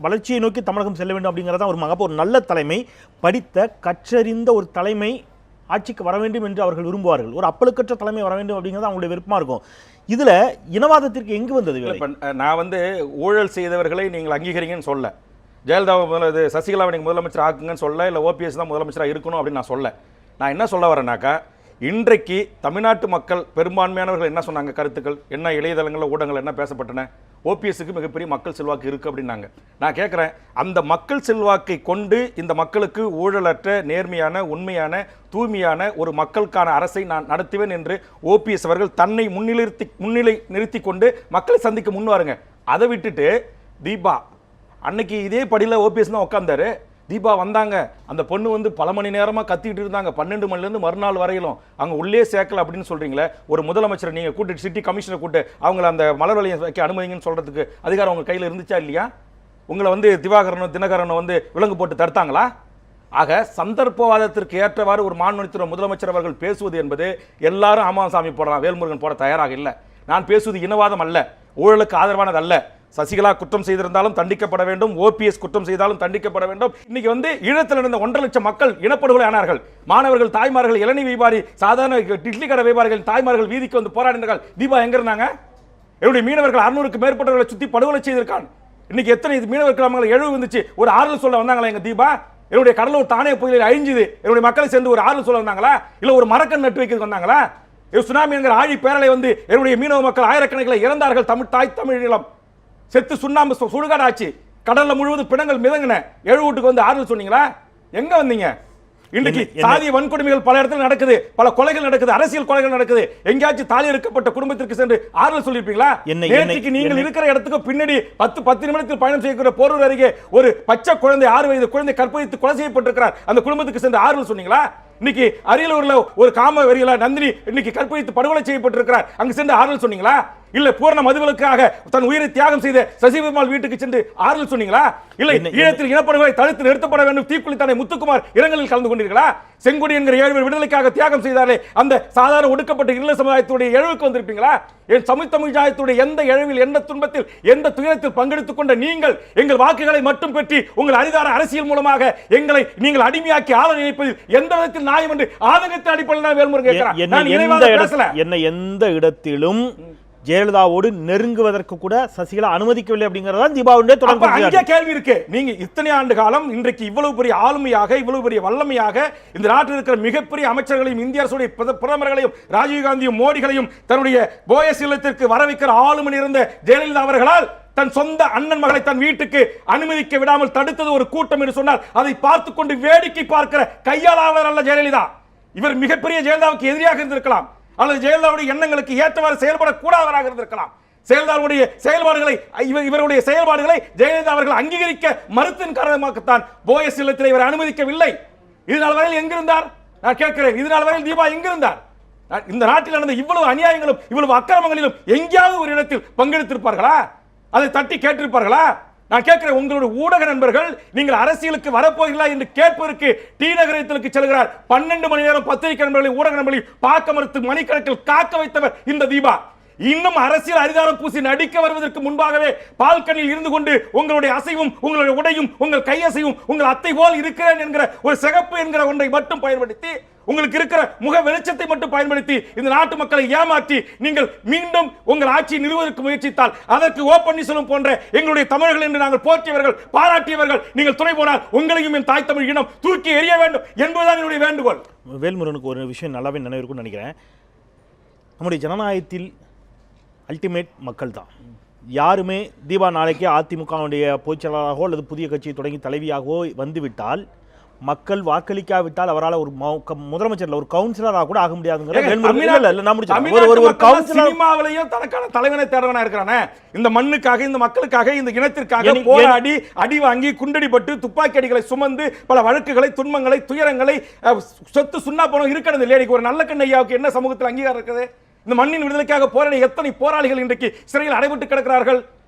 வளர்ச்சியை நோக்கி தமிழகம் செல்ல வேண்டும் அப்படிங்கிறதான் ஒரு நல்ல தலைமை, படித்த கற்றறிந்த ஒரு தலைமை ஆட்சிக்கு வர வேண்டும் என்று அவர்கள் விரும்புவார்கள். ஒரு அப்பழுக்கற்ற தலைமை வர வேண்டும் அப்படிங்கிறது அவங்களுடைய விருப்பமாக இருக்கும். இதுல இனவாதத்திற்கு எங்கு வந்தது? நான் ஊழல் செய்தவர்களை நீங்கள் அங்கீகரிங்கன்னு சொல்ல, ஜெயலலிதா சசிகலாவை நீங்கள் முதலமைச்சர் ஆக்குங்கன்னு சொல்ல, இல்லை ஓபிஎஸ் தான் முதலமைச்சராக இருக்கணும் அப்படின்னு நான் சொல்ல. நான் என்ன சொல்ல வரேன்னாக்கா, இன்றைக்கு தமிழ்நாட்டு மக்கள் பெரும்பான்மையானவர்கள் என்ன சொன்னாங்க? கருத்துக்கள் என்ன? இளையதளங்களில் ஊடகங்கள் என்ன பேசப்பட்டன? ஓபிஎஸ்க்கு மிகப்பெரிய மக்கள் செல்வாக்கு இருக்கு அப்படின்னாங்க. நான் கேட்குறேன், அந்த மக்கள் செல்வாக்கை கொண்டு இந்த மக்களுக்கு ஊழலற்ற நேர்மையான உண்மையான தூய்மையான ஒரு மக்களுக்கான அரசை நான் நடத்துவேன் என்று ஓபிஎஸ் அவர்கள் தன்னை முன்னிலை நிறுத்தி கொண்டு மக்களை சந்திக்க முன்வாருங்க. அதை விட்டுட்டு தீபா அன்னைக்கு இதே படியில் ஓபிஎஸ் தான் உட்கார்ந்தாரு. தீபா வந்தாங்க, அந்த பொண்ணு பல மணி நேரமாக கத்திட்டு இருந்தாங்க, 12 மணிலேருந்து மறுநாள் வரையிலும் அங்கே உள்ளே சேர்க்கல அப்படின்னு சொல்கிறீங்களே. ஒரு முதலமைச்சரை நீங்கள் கூட்டு சிட்டி கமிஷனை கூட்டு அவங்கள அந்த மலர் வளையம் வைக்க அனுமதிங்கன்னு சொல்கிறதுக்கு அதிகாரம் உங்கள் கையில் இருந்துச்சா இல்லையா? உங்களை தினகரனும் விலங்கு போட்டு தடுத்தாங்களா? ஆக சந்தர்ப்பவாதத்திற்கு ஏற்றவாறு ஒரு மாநிலத்தின் முதலமைச்சர் அவர்கள் பேசுவது என்பது எல்லாரும் ஆமாசாமி போடலாம், வேல்முருகன் போட தயாராக இல்லை. நான் பேசுவது இனவாதம் அல்ல, ஊழலுக்கு ஆதரவானது அல்ல. சசிகலா குற்றம் செய்திருந்தாலும் தண்டிக்கப்பட வேண்டும், ஓபிஎஸ் குற்றம் செய்தாலும் தண்டிக்கப்பட வேண்டும். இன்னைக்கு ஈழத்தில் நடந்த 1.5 லட்சம் மக்கள் இனப்படுகொலை ஆனார்கள். மாணவர்கள், தாய்மார்கள், இளநீ வியாபாரி, சாதாரண இட்லி கடை வியாபாரிகள் தாய்மார்கள் வீதிக்கு போராடினார்கள். தீபா எங்க இருந்தாங்க? என்னுடைய மீனவர்கள் 600க்கு மேற்பட்டவர்களை சுத்தி படுகொலை செய்திருக்கான். இன்னைக்கு எத்தனை மீனவர் கிராமங்கள் எழுவு வந்துச்சு, ஒரு ஆறுதல் சொல்ல வந்தாங்களா எங்க தீபா? என்னுடைய கடலூர் தானே புயலில் அழிஞ்சுது, என்னுடைய மக்களை சேர்ந்து ஒரு ஆறுதல் சொல்ல வந்தாங்களா? இல்ல ஒரு மரக்கன் நட்டு வைக்கிறது வந்தாங்களா? சுனாமி என்கிற ஆழி பேரலை என்னுடைய மீனவ மக்கள் ஆயிரக்கணக்கில் இறந்தார்கள். தமிழ் தாய் தமிழ் நிலம் செத்து சுண்ணாம்பு சுடுகாடு ஆச்சு, கடல்ல முழுவதும் பிணங்கள் மிதங்கின, எழுவூட்டுக்கு வந்து ஆறுதல் சொன்னீங்களா? எங்க வந்தீங்க? இன்றைக்கு சாதிய வன்கொடுமைகள் பல இடத்துல நடக்குது, பல கொலைகள் நடக்குது, அரசியல் கொலைகள் நடக்குது. எங்கேயாச்சும் தாலி இருக்கப்பட்ட குடும்பத்திற்கு சென்று ஆறுதல் சொல்லிருப்பீங்களா? நேற்றுக்கு நீங்கள் இருக்கிற இடத்துக்கு பின்னாடி 10 நிமிடத்தில் பயணம் செய்கிற போரூர் அருகே ஒரு பச்சை குழந்தை 6 வயது குழந்தை கற்பழித்து கொலை செய்யப்பட்டிருக்கிறார். அந்த குடும்பத்துக்கு சென்று ஆறுதல் சொன்னீங்களா? இன்னைக்கு அரியலூர்ல ஒரு காம வெறியில நந்தினி இன்னைக்கு கற்பழித்து படுகொலை செய்யப்பட்டிருக்கிறார். அங்கு சென்று ஆறுதல் சொன்னீங்களா? இல்ல பூரண மதுவிலக்காக தன் உயிரை தியாகம் செய்த சசிபெருமாள் வீட்டுக்கு சென்று ஆறுதல் சொன்னீங்களா? இல்லை ஈழத்தில் இனப்படுகொலை தடுத்து நிறுத்தப்பட வேண்டும் தீக்குளித்தானே முத்துக்குமார் இரங்கலில் கலந்து கொண்டீர்களா? செங்கொடி என்கிற 7 பேர் விடுதலைக்காக தியாகம் செய்தாலே அந்த சாதாரண ஒடுக்கப்பட்ட இருள சமுதாயத்துடைய எழுவுக்கு வந்திருப்பீங்களா? என் தமிழ் சமுதாயத்துடைய எந்த எழுவில், எந்த துன்பத்தில், எந்த துயரத்தில் பங்கெடுத்துக் கொண்ட நீங்கள் எங்கள் வாக்குகளை மட்டும் பெற்றி உங்கள் அரிதான அரசியல் மூலமாக எங்களை நீங்கள் அடிமையாக்கி ஆள நினைப்பதில் எந்த விதத்தில் நியாயம் என்று ஆதங்கத்தின் அடிப்படையில் வேல்முருகன் கேட்கிறார். என்ன எந்த இடத்திலும் ஜெயலலிதாவோடு நெருங்குவதற்கு கூட சசிகலா அனுமதிக்கவில்லை அப்படிங்கறதா தீபாவுடைய தொடர்பு கேள்வி இருக்கு. நீங்க இத்தனை ஆண்டு காலம் இன்றைக்கு இவ்வளவு பெரிய ஆளுமையாக, இவ்வளவு பெரிய வல்லமையாக இந்த நாட்டில் இருக்கிற மிகப்பெரிய அமைச்சர்களையும், இந்திய அரசுடைய பிரதமர்களையும், ராஜீவ்காந்தியும் மோடிகளையும் தன்னுடைய போயஸ் இல்லத்திற்கு வர வைக்கிற ஆளுமை இருந்த ஜெயலலிதா அவர்களால் தன் சொந்த அண்ணன் மகளை தன் வீட்டுக்கு அனுமதிக்க விடாமல் தடுத்தது ஒரு கூட்டம் என்று சொன்னால் அதை பார்த்து கொண்டு வேடிக்கை பார்க்கிற கையாளாளர் அல்ல ஜெயலலிதா. இவர் மிகப்பெரிய ஜெயலலிதாவுக்கு எதிரியாக இருந்திருக்கலாம், அல்லது ஜெயலலிதாவுடைய எண்ணங்களுக்கு ஏற்றவாறு செயல்படக்கூடாதவராக இருந்திருக்கலாம். ஜெயலலிதாவுடைய செயல்பாடுகளை, இவருடைய செயல்பாடுகளை ஜெயலலிதா அவர்கள் அங்கீகரிக்க மறுத்தின் காரணமாகத்தான் போயஸ் இல்லத்தில் இவர் அனுமதிக்கவில்லை. இதனால் வரையில் எங்கிருந்தார்? நான் கேட்கிறேன், இதனால் வரையில் தீபா எங்கிருந்தார்? இந்த நாட்டில் நடந்த இவ்வளவு அநியாயங்களும் இவ்வளவு அக்கிரமங்களிலும் எங்கேயாவது ஒரு இடத்தில் பங்கெடுத்திருப்பார்களா? அதை தட்டி கேட்டிருப்பார்களா? நான் கேட்கிறேன், உங்களுடைய ஊடக நண்பர்கள் நீங்கள் அரசியலுக்கு வரப்போகிறீர்களா என்று கேட்பதற்கு டி நகரத்திற்கு செல்கிறார். 12 மணி நேரம் பத்திரிகை நண்பர்களை, ஊடக நண்பர்களை பார்க்க மறுத்து மணிக்கணக்கில் காக்க வைத்தவர் இந்த தீபா. இன்னும் அரசியல் அதிகாரம் பூசி நடிக்க வருவதற்கு முன்பாகவே பால்கனில் இருந்து கொண்டு உங்களுடைய அசைவும், உங்களுடைய உடையும், உங்கள் கையசைவும் உங்கள் அத்தை போல் இருக்கிறேன் என்கிற ஒரு சிகப்பு என்கிற ஒன்றை மட்டும் பயன்படுத்தி, உங்களுக்கு இருக்கிற முக வெளிச்சத்தை மட்டும் பயன்படுத்தி இந்த நாட்டு மக்களை ஏமாற்றி நீங்கள் மீண்டும் உங்கள் ஆட்சியை நிறுவுவதற்கு முயற்சித்தால் அதற்கு ஓ பன்னீர்செல்வம் போன்ற எங்களுடைய தமிழர்கள் என்று நாங்கள் போற்றியவர்கள், பாராட்டியவர்கள் நீங்கள் துணை போனால் உங்களையும் என் தாய் தமிழ் இனம் தூக்கி எறிய வேண்டும் என்பதுதான் என்னுடைய வேண்டுகோள். வேல்முருகனுக்கு ஒரு விஷயம் நல்லாவே நினைவிருக்கும்னு நினைக்கிறேன். நம்முடைய ஜனநாயகத்தில் அல்டிமேட் மக்கள் தான். யாருமே தீபா நாளைக்கு அதிமுகவுடைய பொதுச்செயலாளராகவோ அல்லது புதிய கட்சியை தொடங்கி தலைவியாகவோ வந்துவிட்டால், மக்கள் வாக்களிக்காவிட்டால் அவரால் ஒரு முதலமைச்சர் ஒரு கவுன்சிலராக கூட ஆக முடியாதுங்கிற சினிமாவிலையும் தனக்கான தலைவனை தேர்வனா இருக்கிறானே. இந்த மண்ணுக்காக, இந்த மக்களுக்காக, இந்த இனத்திற்காக போராடி அடி வாங்கி குண்டடிப்பட்டு துப்பாக்கி அடிகளை சுமந்து பல வழக்குகளை, துன்பங்களை, துயரங்களை, சொத்து சுண்ணா போனோம் இருக்கிறது இல்லையா? ஒரு நல்ல கண்ணையாவுக்கு என்ன சமூகத்தில் அங்கீகாரம் இருக்குது? இந்த மண்ணின் விடுதலைக்காக போராடிய எத்தனை போராளிகள் இன்றைக்கு சிறையில் அடைபட்டு கிடக்கிறார்கள்.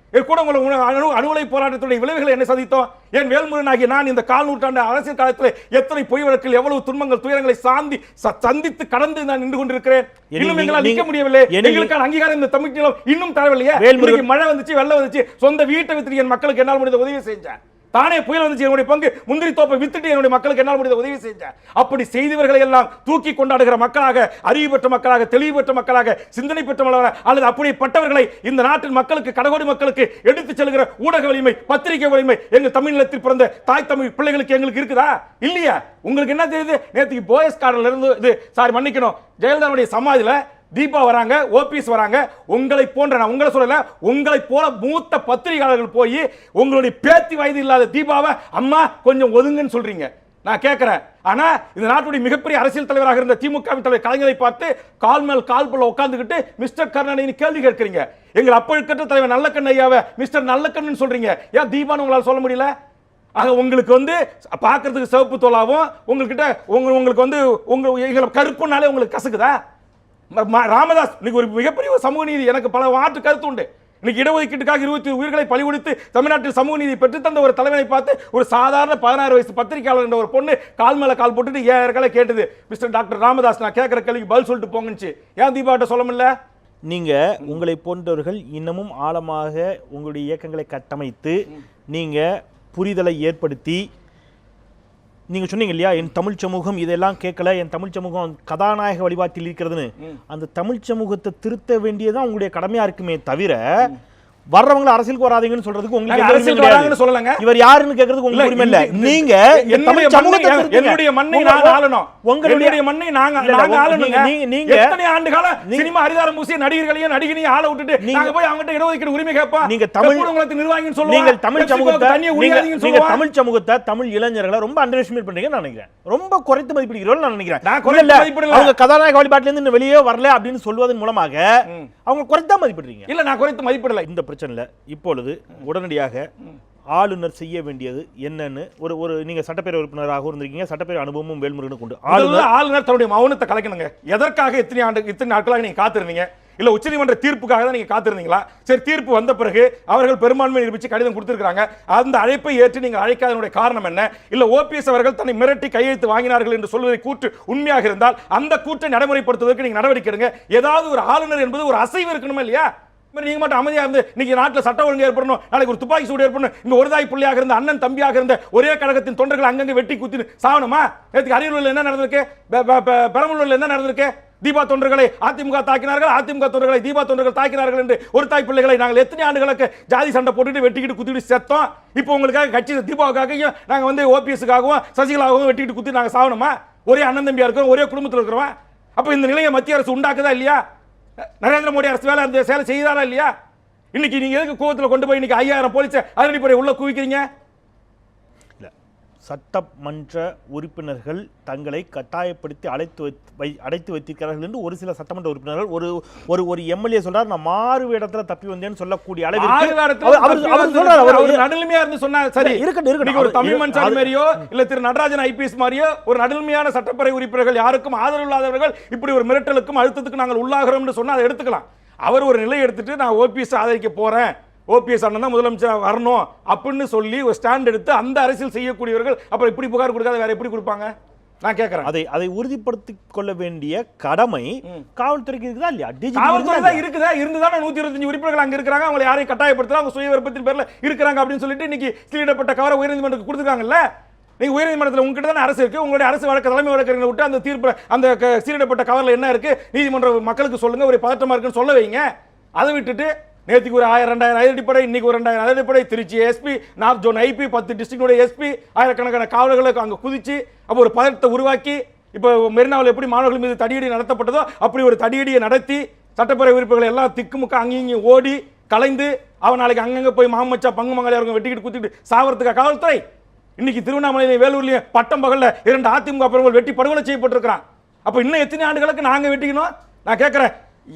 கூட அணுகுலை போராட்டத்துடைய விளைவுகளை என்ன சந்தித்தோம்? என் வேல்முருகனாகிய நான் இந்த 4 நூற்றாண்டு அரசியல் காலத்தில் எத்தனை பொய் வழக்கில் எவ்வளவு துன்பங்கள், துயரங்களை சந்தித்து கடந்து நான் நின்று கொண்டிருக்கிறேன். இன்னும் எங்களால் நிற்க முடியவில்லை. எங்களுக்கான அங்கீகாரம் இந்த தமிழ் நிலம் இன்னும் தரவில்லையே. மழை வந்துச்சு, வெள்ளம் வந்துச்சு, சொந்த வீட்டை வித்து என் மக்களுக்கு என்னால் முடிந்த உதவி செஞ்சேன். தானே புயல் வந்துச்சு, என்னுடைய பங்கு முந்திரி தோப்பை வித்துட்டு என்னுடைய மக்களுக்கு என்னால் முடிந்த உதவி செஞ்சேன். அப்படி செய்தவர்களை எல்லாம் தூக்கி கொண்டாடுகிற மக்களாக, அறிவு பெற்ற மக்களாக, தெளிவு பெற்ற மக்களாக, சிந்தனை பெற்றவர்களாக, அல்லது அப்படிப்பட்டவர்களை இந்த நாட்டின் மக்களுக்கு, கடகோடி மக்களுக்கு எடுத்துச் செல்கிற ஊடக வலிமை, பத்திரிகை வலிமை எங்கள் தமிழ் நிலத்தில் பிறந்த தாய் தமிழ் பிள்ளைகளுக்கு எங்களுக்கு இருக்குதா? இல்லையா? உங்களுக்கு என்ன தெரியுது? நேற்றுக்கு போயஸ் கார்டர்ல இருந்து இது சாரி மன்னிக்கணும், ஜெயலலிதாவுடைய சமாதியில தீபா வராங்க, ஓபிஎஸ் வராங்க. உங்களை போன்ற, நான் உங்களை சொல்லல, உங்களை போல மூத்த பத்திரிகையாளர்கள் போய் உங்களுடைய பேத்தி வயது இல்லாத தீபாவை அம்மா கொஞ்சம் ஒதுங்கன்னு சொல்றீங்க. நான் கேட்கிறேன், ஆனா இந்த நாட்டுடைய மிகப்பெரிய அரசியல் தலைவராக இருந்த திமுக தலைவர் கலைஞரை பார்த்து கால் மேல் கால் போல உட்கார்ந்துகிட்டு மிஸ்டர் கருணாநிதி கேள்வி கேட்கிறீங்க. எங்கள் அப்பழுக்கற்ற தலைவர் நல்லக்கண்ணு ஐயாவை மிஸ்டர் நல்லக்கண்ணு சொல்றீங்க. ஏன் தீபான்னு உங்களால் சொல்ல முடியல? ஆக உங்களுக்கு வந்து பார்க்கறதுக்கு சிவப்பு தோலாவும் உங்ககிட்ட உங்களுக்கு வந்து எங்களை கருப்புனாலே உங்களுக்கு கசக்குதா? ராமதாஸ் இன்னைக்கு ஒரு மிகப்பெரிய சமூக நீதி, எனக்கு பல மாற்று கருத்து உண்டு. இன்னைக்கு இடஒதுக்கீட்டுக்காக 20 உயிர்களை பலி கொடுத்து தமிழ்நாட்டில் சமூக நீதி பெற்று தந்த ஒரு தலைவனை பார்த்து ஒரு சாதாரண 16 வயசு பத்திரிகையாளர் என்ற ஒரு பொண்ணு கால் மேல கால் போட்டுட்டு ஏற்கனவே கேட்டது, மிஸ்டர் டாக்டர் ராமதாஸ் நான் கேட்கிற கேள்விக்கு பதில் சொல்லிட்டு போங்கன்னு. ஏன் தீபாட்ட சொல்ல முடியல? நீங்க உங்களை போன்றவர்கள் இன்னமும் ஆழமாக உங்களுடைய இயக்கங்களை கட்டமைத்து நீங்க புரிதலை ஏற்படுத்தி நீங்க சொன்னீங்க இல்லையா, என் தமிழ் சமூகம் இதெல்லாம் கேட்கல, என் தமிழ் சமூகம் கதாநாயக வழிபாட்டில் இருக்கிறதுன்னு. அந்த தமிழ் சமூகத்தை திருத்த வேண்டியதான் உங்களுடைய கடமையா இருக்குமே தவிர வர்றவங்க அரசியலுக்கு வராதீங்கன்னு சொல்றதுக்கு உங்களுக்கு நாங்க அரசியலுக்கு வராங்கன்னு சொல்லலங்க. இவர் யாருன்னு கேக்குறதுக்கு உங்களுக்கு உரிமை இல்ல. நீங்க என்னுடைய மண்ணை நான் ஆளணும். உங்களுடைய மண்ணை நாங்க ஆளணுங்க. நீங்க எத்தனை ஆண்டு கால சினிமா அரிதாரம் பூசிய நடிகர்களையும் நடிகனையும் ஆள விட்டுட்டு நாங்க போய் அவங்ககிட்ட இடஒதுக்கீடு உரிமை கேட்போம். நீங்க தமிழ் உங்களுக்கு நிர்வாகின்னு சொல்லுவாங்க. நீங்கள் தமிழ் சமூகத்தை நீங்க தமிழ் சமூகத்தை தமிழ் இளைஞர்களை ரொம்ப அண்டர் எஸ்டிமேட் பண்றீங்கன்னு நான் நினைக்கிறேன். ரொம்ப குறைத்து மதிப்பிடுகிறீர்கள் நான் நினைக்கிறேன். நான் குறைத்து மதிப்பிடல. அவங்க கதாநாயக வழிபாட்டில இருந்து வெளியே வரல அப்படின்னு சொல்வதன் மூலமாக அவங்க குறைத்தா மதிப்பிடுறீங்க. இல்ல நான் குறைத்து மதிப்பிடல. இந்த பிரச்சனைல இப்பொழுது உடனடியாக ஆளுநர் செய்ய வேண்டியது என்னன்னு ஒரு நீங்க சட்டப்பேரவை உறுப்பினராக இருந்திருக்கீங்க, சட்டப்பேரவை அனுபவமும் வேல்முருகனுக்கு உண்டு. ஆளுநர் தன்னுடைய மௌனத்தை கலைக்கணுங்க. எதற்காக இத்தனை நாட்களாக நீங்க காத்திருந்தீங்க? இல்ல உச்சநீதிமன்ற தீர்ப்புக்காக தான் நீங்க காத்திருந்தீங்களா? சரி, தீர்ப்பு வந்த பிறகு அவர்கள் பெரும்பான்மை நிரூபிச்சு கடிதம் கொடுத்திருக்காங்க. அந்த அழைப்பை ஏற்று நீங்கள் அழைக்காதனுடைய காரணம் என்ன? இல்ல ஓபிஎஸ் அவர்கள் தன்னை மிரட்டி கையெழுத்து வாங்கினார்கள் என்று சொல்வதை கூற்று உண்மையாக இருந்தால் அந்த கூற்றை நடைமுறைப்படுத்துவதற்கு நீங்க நடவடிக்கை எடுங்க. ஏதாவது ஒரு ஆளுநர் என்பது ஒரு அசைவு இருக்கணுமா இல்லையா? நீங்க மட்டும் அமைதியா இருந்து இன்னைக்கு நாட்டில் சட்ட ஒழுங்கு ஏற்படணும், நாளைக்கு ஒரு துப்பாக்கி சூடு ஏற்படணும், இங்க ஒரு தாய் பிள்ளையாக இருந்த அண்ணன் தம்பியாக இருந்த ஒரே கழகத்தின் தொண்டர்கள் அங்கங்க வெட்டி குத்தி சாவணுமா? நேற்றுக்கு அரியலூர்ல என்ன நடந்திருக்கு? பெரம்பலூர்ல என்ன நடந்திருக்கு? தீபா தொண்டர்களை அதிமுக தாக்கினார்கள், அதிமுக தொண்டர்களை தீபா தொண்டர்கள் தாக்கினார்கள் என்று ஒரு தாய் பிள்ளைகளை நாங்கள் எத்தனை ஆண்டுகளுக்கு ஜாதி சண்டை போட்டுட்டு வெட்டிக்கிட்டு குத்திட்டு செத்தோம். இப்போ உங்களுக்காக கட்சி தீபாவுக்காகவும் நாங்கள் வந்து ஓபிஎஸ்க்காகவும் சசிகலாவும் வெட்டிக்கிட்டு குத்தி நாங்கள் சாவணுமா? ஒரே அண்ணன் தம்பியா இருக்கிறோம், ஒரே குடும்பத்தில் இருக்கிறோம். அப்போ இந்த நிலையை மத்திய அரசு உண்டாக்குதா இல்லையா? நரேந்திர மோடி அரசு சேலை செய்தாரா இல்லையா? இன்னைக்கு நீங்க எதுக்கு கோவத்தில் கொண்டு போய் இன்னைக்கு 5000 போலீஸ் அதிரடிப்படை உள்ள குவிக்கிறீங்க? சட்டமன்ற உறுப்பினர்கள் தங்களை கட்டாயப்படுத்தி அடைத்து வைத்திருக்கிறார்கள் என்று ஒரு சில சட்டமன்ற உறுப்பினர்கள் ஒரு எம்எல்ஏ சொல்றார், நான் மாறு வேடத்துல தப்பி வந்தேன்னு சொல்லக்கூடிய அளவுக்கு நடுநிலைமையா இருந்து சொன்னா சரி இருக்கட்டும். ஒரு தமிழ் மன்சாரி மாதிரியோ இல்ல திரு நடராஜன் ஐபிஎஸ் மாதிரியோ ஒரு நடுநிலைமையான சட்டப்பேரவை உறுப்பினர்கள் யாருக்கும் ஆதரவு இல்லாதவர்கள் இப்படி ஒரு மிரட்டலுக்கும் அழுத்தத்துக்கு நாங்கள் உள்ளாகிறோம் சொன்னா அதை எடுத்துக்கலாம். அவர் ஒரு நிலை எடுத்துட்டு நான் ஓபிஎஸ் ஆதரிக்க போறேன், ஓபிஎஸ் அண்ணன் தான் முதலமைச்சர் வரணும் அப்படின்னு சொல்லி ஒரு ஸ்டாண்ட் எடுத்து அந்த அரசியல் செய்யக்கூடியவர்கள் அப்புறம் இப்படி புகார் கொடுக்காத வேற எப்படி கொடுப்பாங்க? நான் கேட்கிறேன். அதை உறுதிப்படுத்திக் கொள்ள வேண்டிய கடமை காவல்துறைக்கு இருக்குதா இல்லையா? காவல்துறை தான் இருக்குதா? இருந்துதான் 125 உறுப்பினர்கள் அங்க இருக்காங்க. அவங்க யாரையும் கட்டாயப்படுத்தல, அவங்க சுய விருப்பத்தின் பேர்ல இருக்காங்க அப்படின்னு சொல்லிட்டு இன்னைக்கு சீலிடப்பட்ட கவரை உயர்நீதிமன்றத்துக்கு கொடுத்துருக்காங்கல்ல. நீங்க உயர்நீதிமன்றத்தில் உங்ககிட்ட தானே அரசு இருக்கு, உங்களுடைய அரசு வழக்கு தலைமை வழக்கறிஞரை விட்டு அந்த தீர்ப்பு அந்த சீலிடப்பட்ட கவர்ல என்ன இருக்கு நீதிமன்ற மக்களுக்கு சொல்லுங்க, ஒரு பதட்டமா இருக்குன்னு சொல்ல வைங்க. அதை விட்டுட்டு நேற்றுக்கு ஒரு 1000-2000 அதிரடிப்படை, இன்னைக்கு ஒரு 2000 அதிரடிப்படை, Trichy SP, north zone IP, 10 டிஸ்ட்ரிக்டோட எஸ்பி, ஆயிரக்கணக்கான காவலர்களுக்கு அங்கே குதிச்சு அப்போ ஒரு பதட்டத்தை உருவாக்கி இப்போ மெரினாவில் எப்படி மாணவர்கள் மீது தடியடி நடத்தப்பட்டதோ அப்படி ஒரு தடியடியை நடத்தி சட்டப்பேரவை உறுப்பினர்கள் எல்லாம் திக்குமுக்க அங்கேயும் ஓடி கலைந்து அவன் நாளைக்கு அங்கங்கே போய் மாமச்சா பங்கு மங்காளியாருங்க வெட்டிக்கிட்டு குத்திட்டு சாவறதுக்கா காவல்துறை? இன்னைக்கு திருவண்ணாமலையிலையும் வேலூர்லையும் பட்டம் பகல்ல 2 அதிமுக பிரமுகர்கள் வெட்டி படுகொலை செய்யப்பட்டிருக்கிறான். அப்போ இன்னும் எத்தனை ஆண்டுகளுக்கு நாங்கள் வெட்டிக்கணும்? நான் கேட்குறேன்,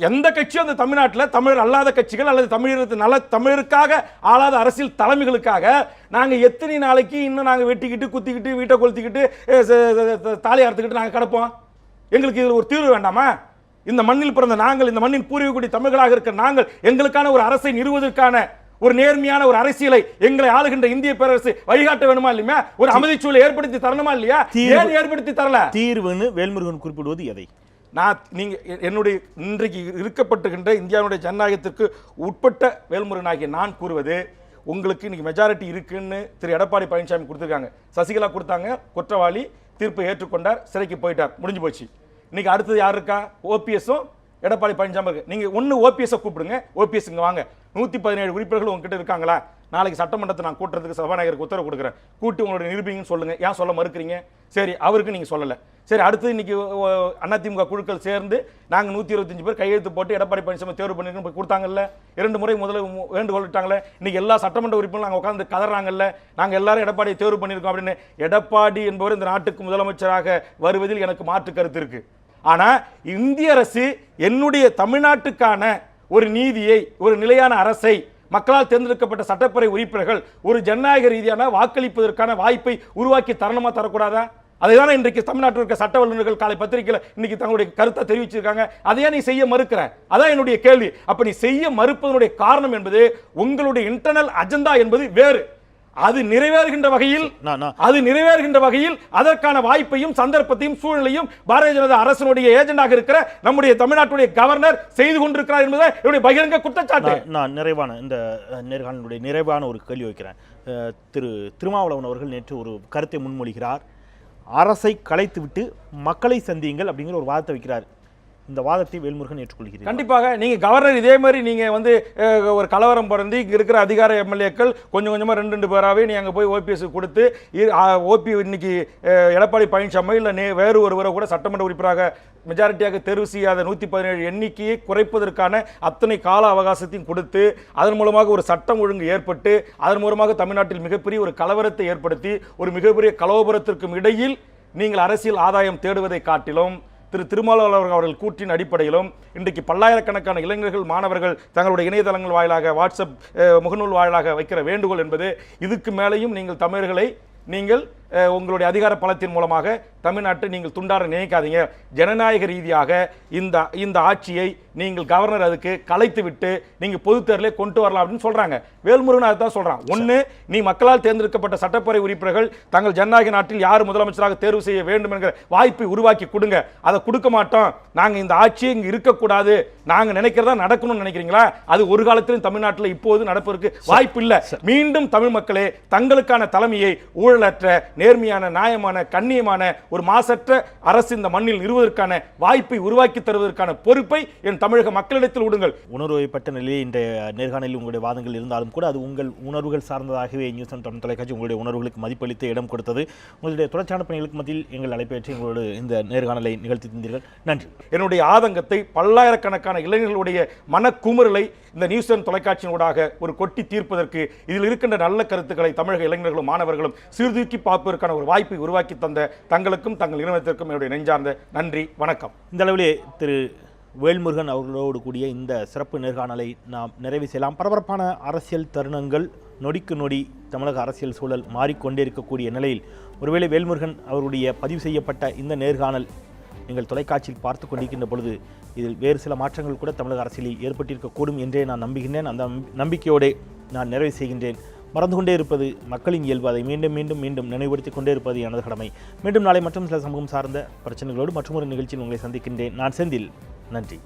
எந்த கட்சியும் அந்த தமிழ்நாட்டில் தமிழர் அல்லாத கட்சிகள் அல்லது தமிழருக்காக ஆளாத அரசியல் தலைமைகளுக்காக நாங்கள் எத்தனை நாளைக்கு இன்னும் நாங்கள் வெட்டிக்கிட்டு குத்திக்கிட்டு வீட்டை கொளுத்திக்கிட்டு தாலி அறுத்துக்கிட்டு நாங்கள் கிடப்போம்? எங்களுக்கு இதில் ஒரு தீர்வு வேண்டாமா? இந்த மண்ணில் பிறந்த நாங்கள், இந்த மண்ணின் பூர்வீகக்குடி தமிழர்களாக இருக்கிற நாங்கள் எங்களுக்கான ஒரு அரசை நிறுவுவதற்கான ஒரு நேர்மையான ஒரு அரசியலை எங்களை ஆளுகின்ற இந்திய பேரரசு வழிகாட்ட வேணுமா இல்லையா? ஒரு அமைதி சூழலை ஏற்படுத்தி தரணுமா இல்லையா? ஏன் ஏற்படுத்தி தரல? தீர்வுன்னு வேல்முருகன் குறிப்பிடுவது எதை? நான் என்னுடைய இன்றைக்கு இருக்கப்பட்டுகின்ற இந்தியாவுடைய ஜனநாயகத்திற்கு உட்பட்ட வேல்முருகனாகிய நான் கூறுவது, உங்களுக்கு இன்னைக்கு மெஜாரிட்டி இருக்குன்னு திரு எடப்பாடி பழனிசாமி கொடுத்துருக்காங்க. சசிகலா கொடுத்தாங்க, குற்றவாளி, தீர்ப்பை ஏற்றுக்கொண்டார், சிறைக்கு போயிட்டார், முடிஞ்சு போச்சு. இன்னைக்கு அடுத்தது யார் இருக்கா? ஓபிஎஸும் எடப்பாடி பழனிசாமி இருக்கு. நீங்க ஒன்னு ஓபிஎஸ் கூப்பிடுங்க, ஓபிஎஸ் இங்க வாங்க. 117 உறுப்பினர்கள் உங்ககிட்ட இருக்காங்களா? நாளைக்கு சட்டமன்றத்தை நான் கூட்டுறதுக்கு சபாநாயகருக்கு உத்தரவு கொடுக்குறேன், கூட்டி உங்களுடைய நிரூபிங்கன்னு சொல்லுங்க. ஏன் சொல்ல மறுக்கிறீங்க? சரி, அவருக்கு நீங்க சொல்லல. சரி, அடுத்து இன்னைக்கு அதிமுக குழுக்கள் சேர்ந்து நாங்கள் 125 பேர் கையெழுத்து போட்டு எடப்பாடி பழனிசாமி தேர்வு பண்ணிருக்கோம் போய் கொடுத்தாங்கல்ல. 2 முறை முதல்ல வேண்டுகோள் விட்டாங்களே. இன்னைக்கு எல்லா சட்டமன்ற உறுப்பினர்களும் நாங்கள் உட்காந்து கதறாங்கல்ல, நாங்கள் எல்லாரும் எடப்பாடியை தேர்வு பண்ணியிருக்கோம் அப்படின்னு. எடப்பாடி என்பவர் இந்த நாட்டுக்கு முதலமைச்சராக வருவதில் எனக்கு மாற்று கருத்து இருக்கு. ஆனா இந்திய அரசு என்னுடைய தமிழ்நாட்டுக்கான ஒரு நீதியை, ஒரு நிலையான அரசை, மக்களால் தேர்ந்தெடுக்கப்பட்ட சட்டப்பேரவை உறுப்பினர்கள் ஒரு ஜனநாயக ரீதியான வாக்களிப்பதற்கான வாய்ப்பை உருவாக்கி தரணுமா தரக்கூடாதா? அதைதானே இன்றைக்கு தமிழ்நாட்டில் இருக்க சட்ட வல்லுநர்கள் காலை பத்திரிகையில் இன்னைக்கு தங்களுடைய கருத்தை தெரிவிச்சிருக்காங்க. அதையா நீ செய்ய மறுக்கிற? அதான் என்னுடைய கேள்வி. அப்ப நீ செய்ய மறுப்பதனுடைய காரணம் என்பது உங்களுடைய இன்டர்னல் அஜெண்டா என்பது வேறு. அது நிறைவேறுகின்ற வகையில் அதற்கான வாய்ப்பையும் சந்தர்ப்பத்தையும் சூழ்நிலையும் பாரதிய ஜனதா அரசினுடைய ஏஜெண்டாக இருக்கிற நம்முடைய தமிழ்நாட்டுடைய கவர்னர் செய்து கொண்டிருக்கிறார் என்பதை என்னுடைய பகிரங்க குற்றச்சாட்டு. நான் இந்த நேர்காணலுடைய நிறைவான ஒரு கேள்வி வைக்கிறேன். திரு திருமாவளவன் அவர்கள் நேற்று ஒரு கருத்தை முன்மொழிகிறார். அரசை கலைத்துவிட்டு மக்களை சந்தியுங்கள் அப்படிங்கிற ஒரு வார்த்தை வைக்கிறார். இந்த வாதத்தை வேல்முருகன் ஏற்றுக்கொள்கிறீர்கள்? கண்டிப்பாக நீங்க கவர்னர் இதே மாதிரி நீங்க வந்து ஒரு கலவரம் பிறந்து இங்க இருக்கிற அதிகார எம்எல்ஏக்கள் கொஞ்சம் கொஞ்சமா ரெண்டு பேராவே நீ அங்க போய் ஓபிஎஸ் கொடுத்து ஓபி இன்னைக்கு எடப்பாடி பழனிசாமி இல்ல வேறு ஒருவரை கூட சட்டமன்ற உறுப்பினராக மெஜாரிட்டியாக தேர்வு செய்யாத 117 எண்ணிக்கையை குறைப்பதற்கான அத்தனை கால அவகாசத்தையும் கொடுத்து அதன் மூலமாக ஒரு சட்டம் ஒழுங்கு ஏற்பட்டு அதன் மூலமாக தமிழ்நாட்டில் மிகப்பெரிய ஒரு கலவரத்தை ஏற்படுத்தி ஒரு மிகப்பெரிய கலவரத்திற்கும் இடையில் நீங்கள் அரசியல் ஆதாயம் தேடுவதை காட்டிலும் திருமாவளவன் அவர்கள் கூற்றின் அடிப்படையிலும் இன்றைக்கு பல்லாயிரக்கணக்கான இளைஞர்கள் மாணவர்கள் தங்களுடைய இணையதளங்கள் வாயிலாக வாட்ஸ்அப் முகநூல் வாயிலாக வைக்கிற வேண்டுகோள் என்பது இதுக்கு மேலேயும் நீங்கள் தமிழர்களை நீங்கள் உங்களுடைய அதிகார பலத்தின் மூலமாக தமிழ்நாட்டை நீங்கள் துண்டாட நினைக்காதீங்க. ஜனநாயக ரீதியாக இந்த ஆட்சியை நீங்கள் கவர்னர் அதுக்கு கலைத்து விட்டு நீங்கள் பொது தேர்தலே கொண்டு வரலாம் அப்படின்னு சொல்றாங்க. வேல்முருகன் அதுதான் சொல்றான். ஒன்று, நீ மக்களால் தேர்ந்தெடுக்கப்பட்ட சட்டப்பேரவை உறுப்பினர்கள் தங்கள் ஜனநாயக நாட்டில் யார் முதலமைச்சராக தேர்வு செய்ய வேண்டும் என்கிற வாய்ப்பை உருவாக்கி கொடுங்க. அதை கொடுக்க மாட்டோம், நாங்கள் இந்த ஆட்சியை இங்கே இருக்கக்கூடாது, நாங்கள் நினைக்கிறதா நடக்கணும்னு நினைக்கிறீங்களா? அது ஒரு காலத்திலும் தமிழ்நாட்டில் இப்போது நடப்பதற்கு வாய்ப்பு இல்லை. மீண்டும் தமிழ் மக்களே தங்களுக்கான தலைமையை ஊழலற்ற நேர்மையான நியாயமான கண்ணியமான ஒரு மாசற்ற அரசு இந்த மண்ணில் நிறுவுவதற்கான வாய்ப்பை உருவாக்கி தருவதற்கான பொறுப்பை என் தமிழக மக்களிடத்தில் விடுங்கள். உணர்வுப்பட்ட நிலையில் இன்றைய நேர்காணலில் உங்களுடைய வாதங்கள் இருந்தாலும் கூட அது உங்கள் உணர்வுகள் சார்ந்ததாகவே நியூஸ் தமிழ் தொலைக்காட்சி உங்களுடைய உணர்வுகளுக்கு மதிப்பளித்து இடம் கொடுத்தது. உங்களுடைய தொடர்ச்சியான பணிகளுக்கு மத்தியில் எங்கள் அழைப்பேற்று எங்களோடு இந்த நேர்காணலை நிகழ்த்தி தந்தீர்கள். நன்றி. என்னுடைய ஆதங்கத்தை பல்லாயிரக்கணக்கான இளைஞர்களுடைய மனக்குமுறலை இந்த நியூஸ் தமிழ் தொலைக்காட்சியினூடாக ஒரு கொட்டி தீர்ப்பதற்கு இதில் இருக்கின்ற நல்ல கருத்துக்களை தமிழக இளைஞர்களும் மாணவர்களும் சீர்தூக்கி பார்ப்பதற்கான ஒரு வாய்ப்பை உருவாக்கி தந்த தங்களுக்கும் தங்கள் இனத்திற்கும் என்னுடைய நெஞ்சார்ந்த நன்றி, வணக்கம். இந்த அளவிலே திரு வேல்முருகன் அவர்களோடு கூடிய இந்த சிறப்பு நேர்காணலை நாம் நிறைவு செய்யலாம். பரபரப்பான அரசியல் தருணங்கள், நொடிக்கு நொடி தமிழக அரசியல் சூழல் மாறிக்கொண்டே இருக்கக்கூடிய நிலையில் ஒருவேளை வேல்முருகன் அவருடைய பதிவு செய்யப்பட்ட இந்த நேர்காணல் நீங்கள் தொலைக்காட்சியில் பார்த்து கொண்டிருக்கின்ற பொழுது இதில் வேறு சில மாற்றங்கள் கூட தமிழக அரசியலில் ஏற்பட்டிருக்கக்கூடும் என்றே நான் நம்புகின்றேன். அந்த நம்பிக்கையோடு நான் நிறைவு செய்கின்றேன். மறந்து கொண்டே இருப்பது மக்களின் இயல்பு. அதை மீண்டும் மீண்டும் மீண்டும் நினைவுபடுத்திக் கொண்டே இருப்பது எனது கடமை. மீண்டும் நாளை மற்றும் சில சமூகம் சார்ந்த பிரச்சனைகளோடு மற்றொரு நிகழ்ச்சியில் உங்களை சந்திக்கின்றேன். நான் செந்தில். நன்றி.